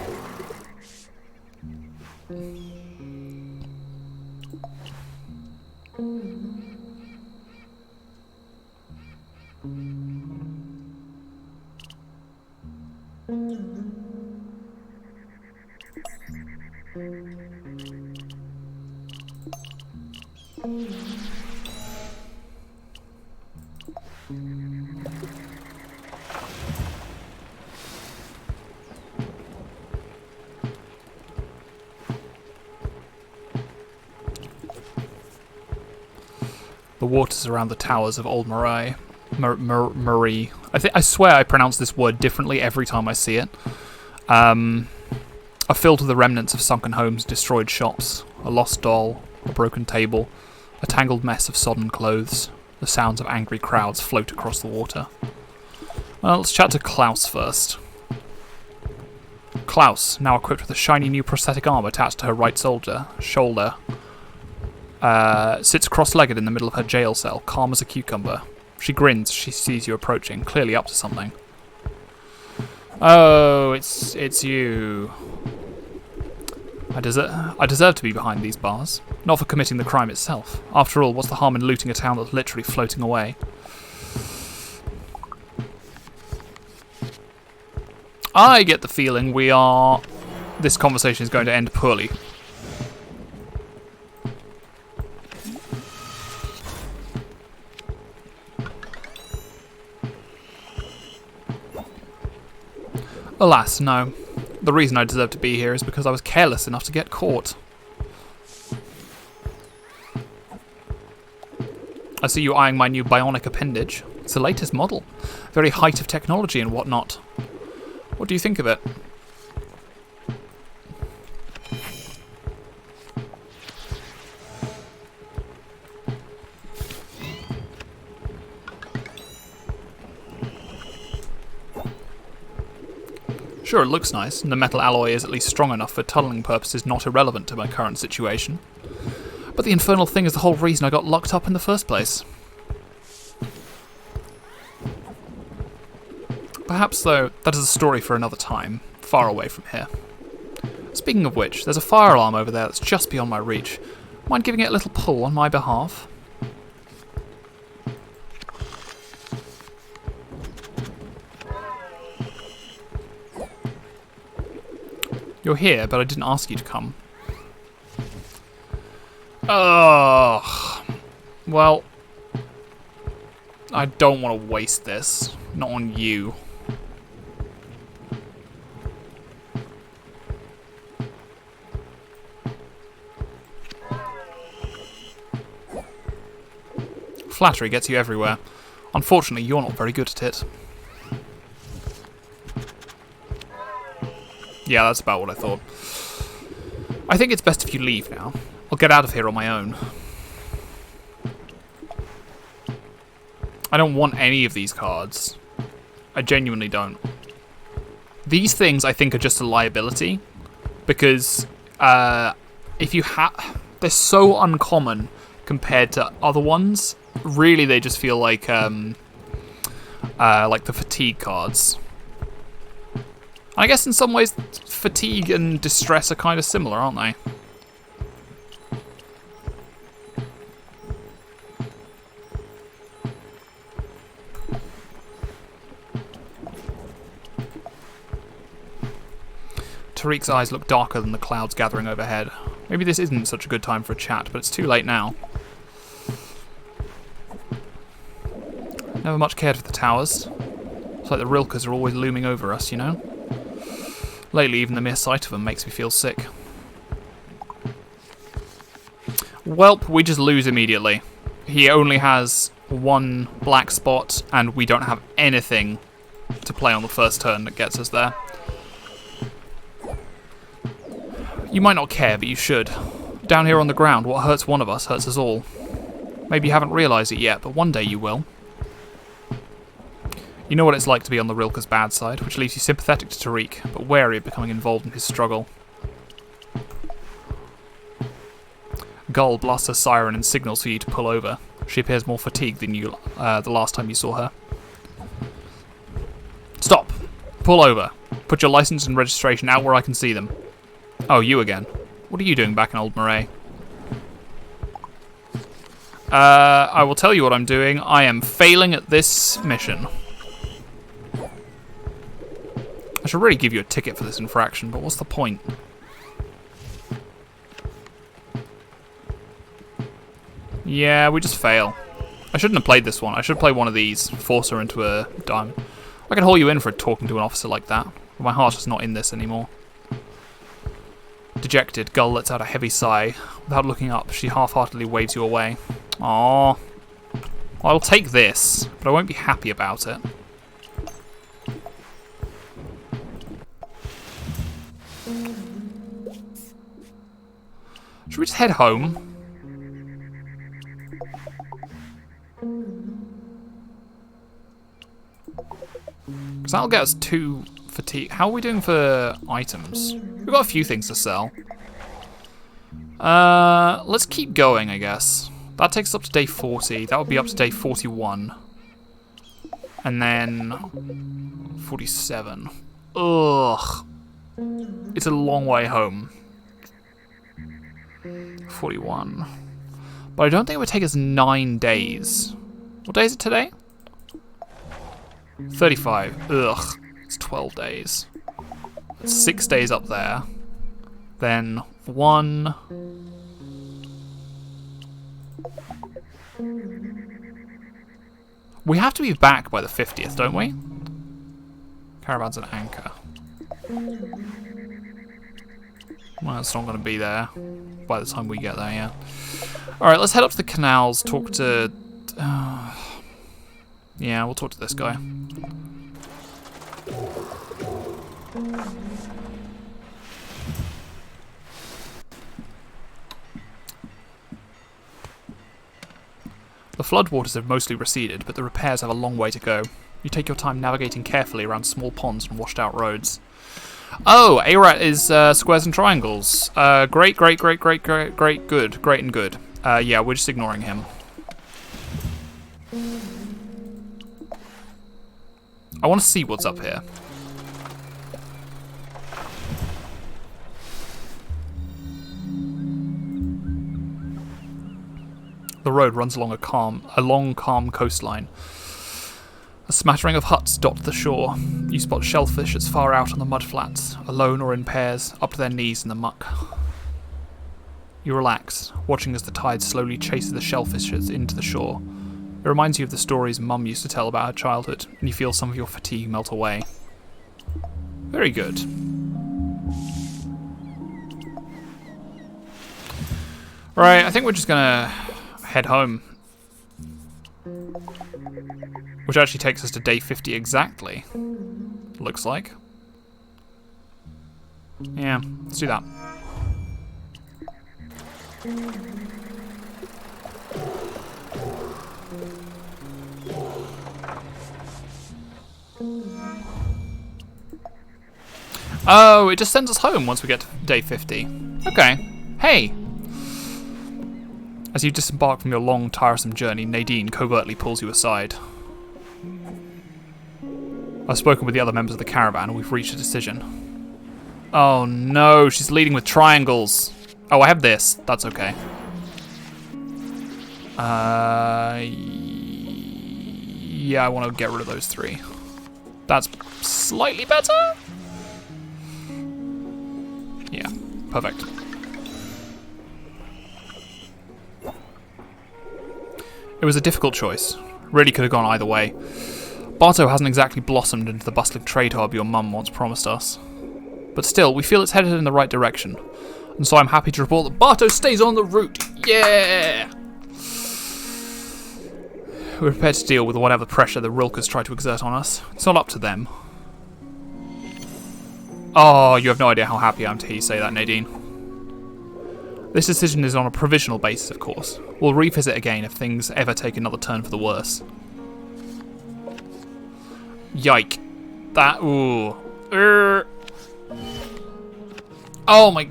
The waters around the towers of Old Marie. Marie. I swear I pronounce this word differently every time I see it. Are filled with the remnants of sunken homes, destroyed shops, a lost doll, a broken table, a tangled mess of sodden clothes. The sounds of angry crowds float across the water. Well, let's chat to Klaus first. Klaus, now equipped with a shiny new prosthetic arm attached to her right shoulder, sits cross-legged in the middle of her jail cell, calm as a cucumber. She grins as she sees you approaching, clearly up to something. Oh, it's you. I deserve to be behind these bars, not for committing the crime itself. After all, what's the harm in looting a town that's literally floating away? I get the feeling this conversation is going to end poorly. Alas, no. The reason I deserve to be here is because I was careless enough to get caught. I see you eyeing my new bionic appendage. It's the latest model. Very height of technology and whatnot. What do you think of it? Sure, it looks nice, and the metal alloy is at least strong enough for tunneling purposes not irrelevant to my current situation. But the infernal thing is the whole reason I got locked up in the first place. Perhaps, though, that is a story for another time, far away from here. Speaking of which, there's a fire alarm over there that's just beyond my reach. Mind giving it a little pull on my behalf? You're here, but I didn't ask you to come. Ugh. Well, I don't want to waste this. Not on you. Flattery gets you everywhere. Unfortunately, you're not very good at it. Yeah, that's about what I thought. I think it's best if you leave now. I'll get out of here on my own. I don't want any of these cards. I genuinely don't. These things, I think, are just a liability. Because if you they're so uncommon compared to other ones. Really, they just feel like the fatigue cards. I guess in some ways, fatigue and distress are kind of similar, aren't they? Tariq's eyes look darker than the clouds gathering overhead. Maybe this isn't such a good time for a chat, but it's too late now. Never much cared for the towers. It's like the Rilkers are always looming over us, you know? Lately, even the mere sight of them makes me feel sick. Welp, we just lose immediately. He only has one black spot, and we don't have anything to play on the first turn that gets us there. You might not care, but you should. Down here on the ground, what hurts one of us hurts us all. Maybe you haven't realised it yet, but one day you will. You know what it's like to be on the Rilker's bad side, which leaves you sympathetic to Tariq, but wary of becoming involved in his struggle. Gull blasts her siren and signals for you to pull over. She appears more fatigued than you the last time you saw her. Stop! Pull over. Put your license and registration out where I can see them. Oh, you again. What are you doing back in Old Moray? I will tell you what I'm doing. I am failing at this mission. I should really give you a ticket for this infraction, but what's the point? Yeah, we just fail. I shouldn't have played this one. I should play one of these. Force her into a diamond. I could haul you in for talking to an officer like that, but my heart is not in this anymore. Dejected, Gull lets out a heavy sigh. Without looking up, she half-heartedly waves you away. Aww. I'll take this, but I won't be happy about it. Should we just head home? Because that'll get us 2 fatigue. How are we doing for items? We've got a few things to sell. Let's keep going, I guess. That takes us up to day 40. That would be up to day 41. And then 47. Ugh. It's a long way home. 41. But I don't think it would take us 9 days. What day is it today? 35. Ugh. It's 12 days. It's 6 days up there. Then 1. We have to be back by the 50th, don't we? Caravan's an anchor. Well, it's not going to be there by the time we get there, yeah. Alright, let's head up to the canals, talk to... yeah, we'll talk to this guy. The floodwaters have mostly receded, but the repairs have a long way to go. You take your time navigating carefully around small ponds and washed out roads. Oh, ARAT is squares and triangles. Great, good. Great and good. Yeah, we're just ignoring him. I want to see what's up here. The road runs along a long, calm coastline. A smattering of huts dot the shore. You spot shellfish as far out on the mudflats, alone or in pairs, up to their knees in the muck. You relax, watching as the tide slowly chases the shellfishes into the shore. It reminds you of the stories Mum used to tell about her childhood, and you feel some of your fatigue melt away. Very good. Right, I think we're just gonna head home. Which actually takes us to day 50 exactly. Looks like. Yeah, let's do that. Oh, it just sends us home once we get to day 50. Okay. Hey! As you disembark from your long, tiresome journey, Nadine covertly pulls you aside. I've spoken with the other members of the caravan and we've reached a decision. Oh no, she's leading with triangles. Oh, I have this. That's okay. Yeah, I want to get rid of those 3. That's slightly better? Yeah, perfect. It was a difficult choice. Really could have gone either way. Bartow hasn't exactly blossomed into the bustling trade hub your mum once promised us. But still, we feel it's headed in the right direction. And so I'm happy to report that Bartow stays on the route. Yeah! We're prepared to deal with whatever pressure the Rilkers try to exert on us. It's not up to them. Oh, you have no idea how happy I am to hear you say that, Nadine. This decision is on a provisional basis, of course. We'll revisit again if things ever take another turn for the worse. Yike. That, ooh. Oh my...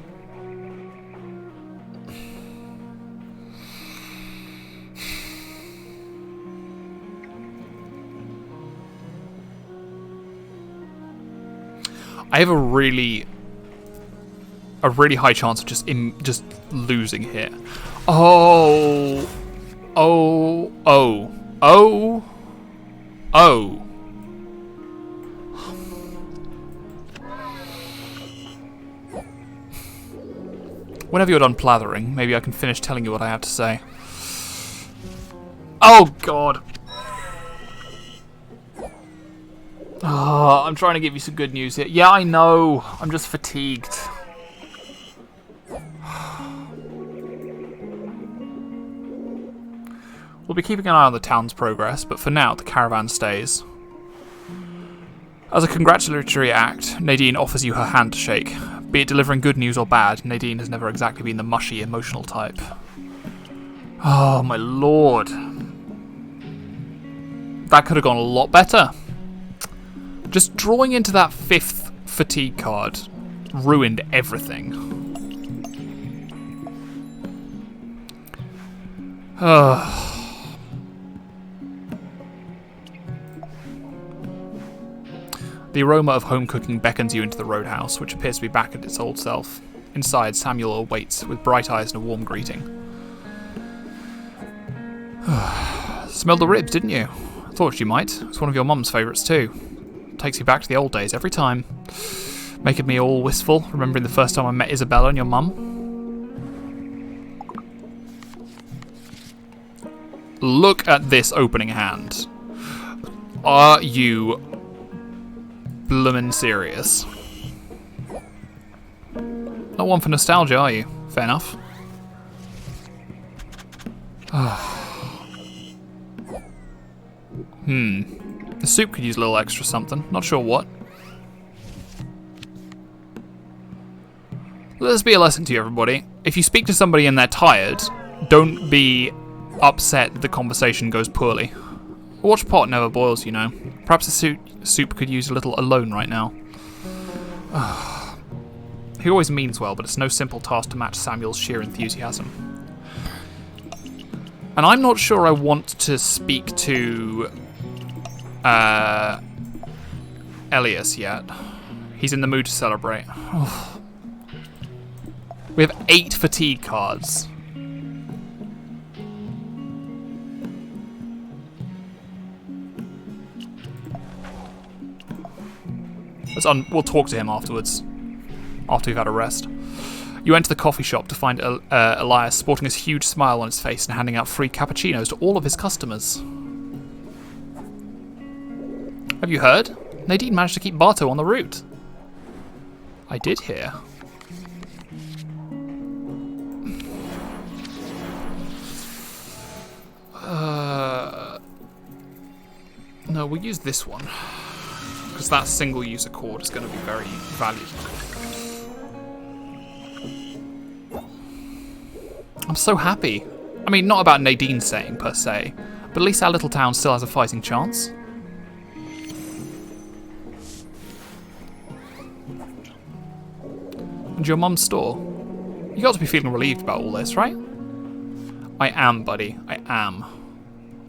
I have a really high chance of just losing here. Oh. Oh. Oh. Oh. Oh. Whenever you're done plathering, maybe I can finish telling you what I have to say. Oh, God. Oh, I'm trying to give you some good news here. Yeah, I know. I'm just fatigued. We'll be keeping an eye on the town's progress, but for now, the caravan stays. As a congratulatory act, Nadine offers you her hand to shake. Be it delivering good news or bad, Nadine has never exactly been the mushy, emotional type. Oh, my lord. That could have gone a lot better. Just drawing into that 5th fatigue card ruined everything. The aroma of home cooking beckons you into the roadhouse, which appears to be back at its old self. Inside, Samuel awaits with bright eyes and a warm greeting. Smelled the ribs, didn't you? Thought you might. It's one of your mum's favourites too. Takes you back to the old days every time. Making me all wistful, remembering the first time I met Isabella and your mum. Look at this opening hand. Are you bloomin' serious? Not one for nostalgia, are you? Fair enough. The soup could use a little extra something. Not sure what. Let this be a lesson to you, everybody. If you speak to somebody and they're tired, don't be upset that the conversation goes poorly. A watch pot never boils, you know. Perhaps the soup could use a little alone right now. He always means well, but it's no simple task to match Samuel's sheer enthusiasm. And I'm not sure I want to speak to Elias yet. He's in the mood to celebrate. We have 8 fatigue cards. We'll talk to him afterwards, after we've had a rest. You enter the coffee shop to find Elias sporting his huge smile on his face and handing out free cappuccinos to all of his customers. Have you heard? Nadine managed to keep Bartow on the route. I did hear. No, we'll use this one. Because that single-use accord is going to be very valuable. I'm so happy. I mean, not about Nadine staying, per se, but at least our little town still has a fighting chance. And your mum's store. You got to be feeling relieved about all this, right? I am, buddy. I am.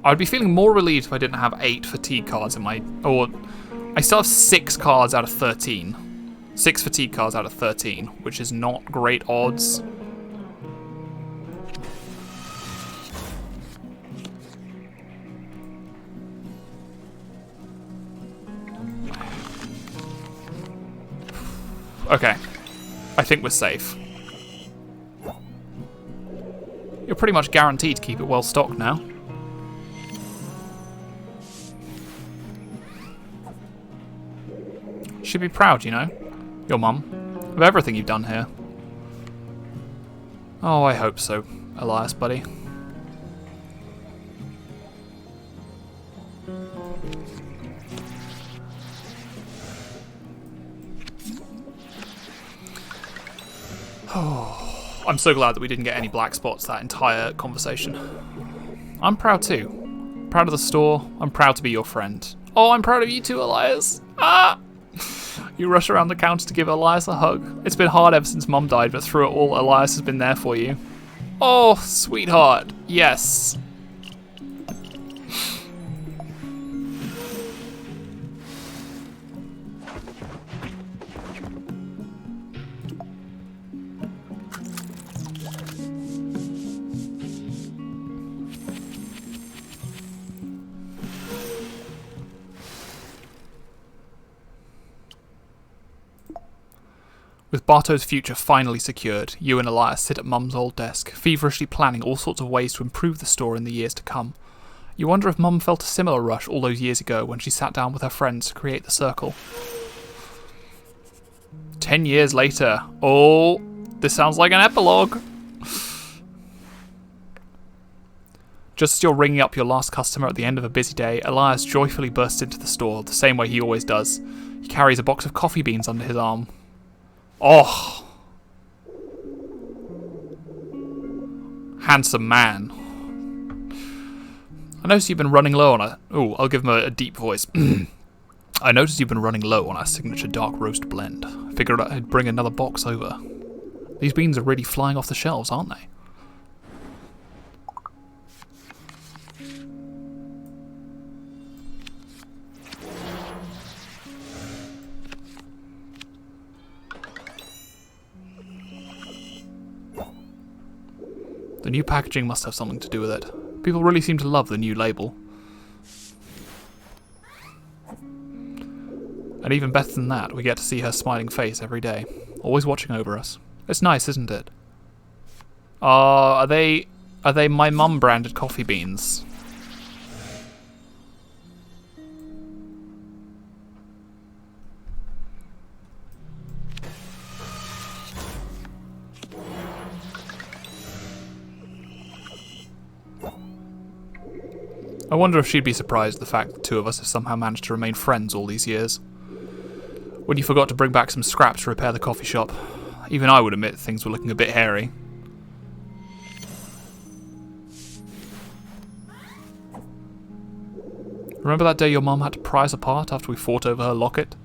I'd be feeling more relieved if I didn't have 8 fatigue cards in my... Or... I still have 6 cards out of 13. 6 fatigue cards out of 13, which is not great odds. Okay. I think we're safe. You're pretty much guaranteed to keep it well stocked now. She'd be proud, you know, your mum, of everything you've done here. Oh, I hope so, Elias, buddy. Oh, I'm so glad that we didn't get any black spots that entire conversation. I'm proud too. Proud of the store. I'm proud to be your friend. Oh, I'm proud of you too, Elias. Ah! You rush around the counter to give Elias a hug. It's been hard ever since Mum died, but through it all, Elias has been there for you. Oh, sweetheart. Yes. With Barto's future finally secured, you and Elias sit at Mum's old desk, feverishly planning all sorts of ways to improve the store in the years to come. You wonder if Mum felt a similar rush all those years ago when she sat down with her friends to create the circle. 10 years later. Oh, this sounds like an epilogue. Just as you're ringing up your last customer at the end of a busy day, Elias joyfully bursts into the store, the same way he always does. He carries a box of coffee beans under his arm. Oh! Handsome man. I noticed you've been running low on a... Oh, I'll give him a deep voice. I noticed you've been running low on our signature dark roast blend. Figured I'd bring another box over. These beans are really flying off the shelves, aren't they? The new packaging must have something to do with it. People really seem to love the new label. And even better than that, we get to see her smiling face every day, always watching over us. It's nice, isn't it? Are they my mum branded coffee beans? I wonder if she'd be surprised at the fact the two of us have somehow managed to remain friends all these years. When you forgot to bring back some scrap to repair the coffee shop, even I would admit things were looking a bit hairy. Remember that day your mum had to pry us apart after we fought over her locket?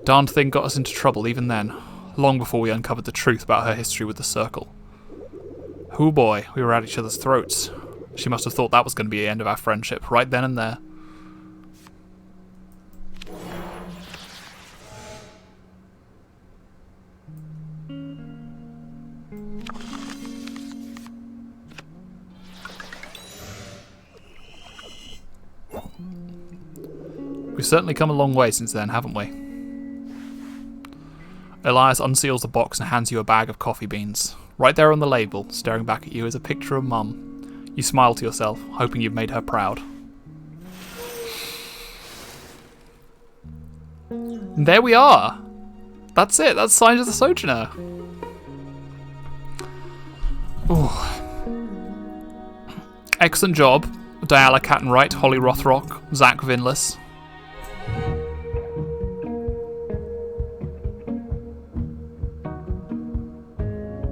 Darned thing got us into trouble even then, long before we uncovered the truth about her history with the Circle. Oh boy, we were at each other's throats. She must have thought that was going to be the end of our friendship, right then and there. We've certainly come a long way since then, haven't we? Elias unseals the box and hands you a bag of coffee beans. Right there on the label, staring back at you, is a picture of Mum. You smile to yourself, hoping you've made her proud. And there we are! That's it, that's Signs of the Sojourner. Ooh. Excellent job, Diala Cattenwright, Holly Rothrock, Zach Vinless.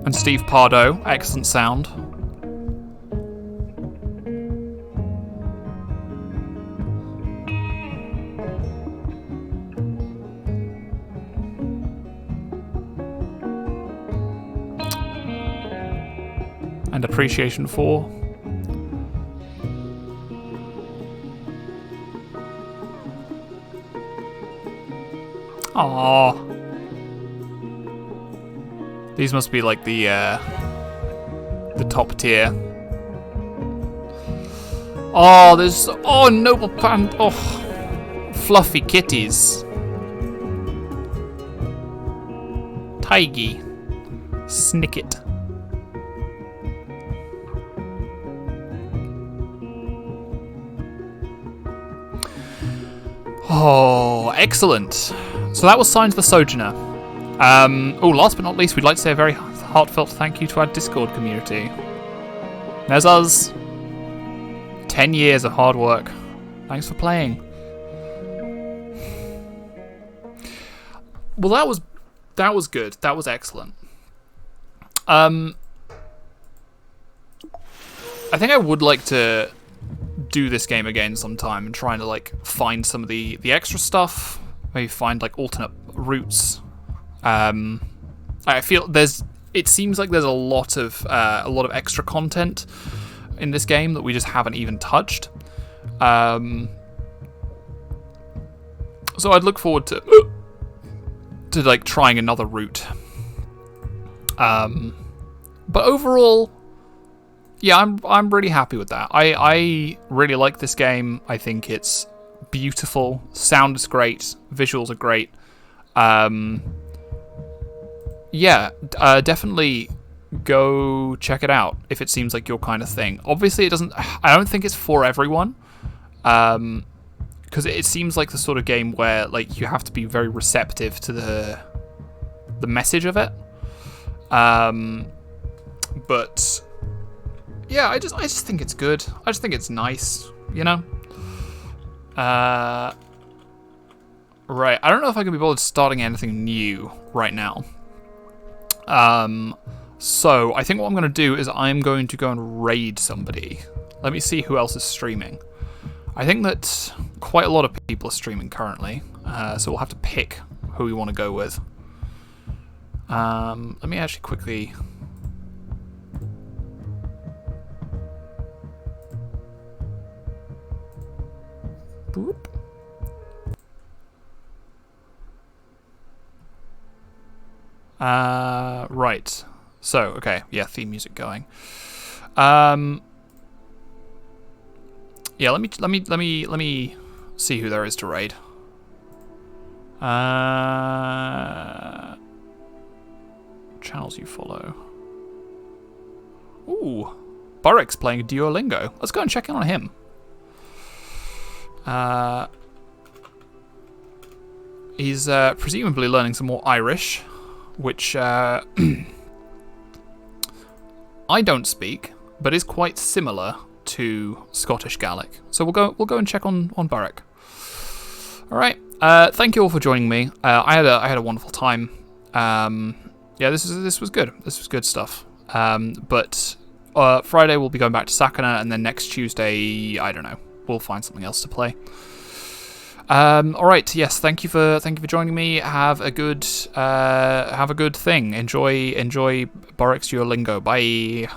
And Steve Pardo, excellent sound. and appreciation for. Aww. These must be like the top tier. Oh, there's noble plant. Oh, fluffy kitties. Tiggy. Snicket. Oh, excellent. So that was Signs of the Sojourner. Last but not least, we'd like to say a very heartfelt thank you to our Discord community. There's us. 10 years of hard work. Thanks for playing. Well, that was good. That was excellent. I think I would like to do this game again sometime and trying to like find some of the extra stuff. Maybe find like alternate routes. I feel it seems like there's a lot of extra content in this game that we just haven't even touched. So I'd look forward to like trying another route. But overall, yeah, I'm really happy with that. I really like this game. I think it's beautiful. Sound is great. Visuals are great. Definitely go check it out if it seems like your kind of thing. Obviously, I don't think it's for everyone. Because it seems like the sort of game where like you have to be very receptive to the message of it. But yeah, I just think it's good. I just think it's nice, you know. Right, I don't know if I can be bothered starting anything new right now. So I think what I'm going to do is I'm going to go and raid somebody. Let me see who else is streaming. I think that quite a lot of people are streaming currently, so we'll have to pick who we want to go with. Let me actually quickly... Boop. Right. So, okay, yeah, theme music going. Yeah, let me see who there is to raid. Channels you follow. Ooh, Burek's playing Duolingo. Let's go and check in on him. He's presumably learning some more Irish, which I don't speak, but is quite similar to Scottish Gaelic. So we'll go and check on Burek. All right. Thank you all for joining me. I had a wonderful time. Yeah, this was good. This was good stuff. But Friday we'll be going back to Sakana, and then next Tuesday, I don't know. We'll find something else to play. All right. Yes. Thank you for joining me. Have a good thing. Enjoy Burek's Duolingo. Bye.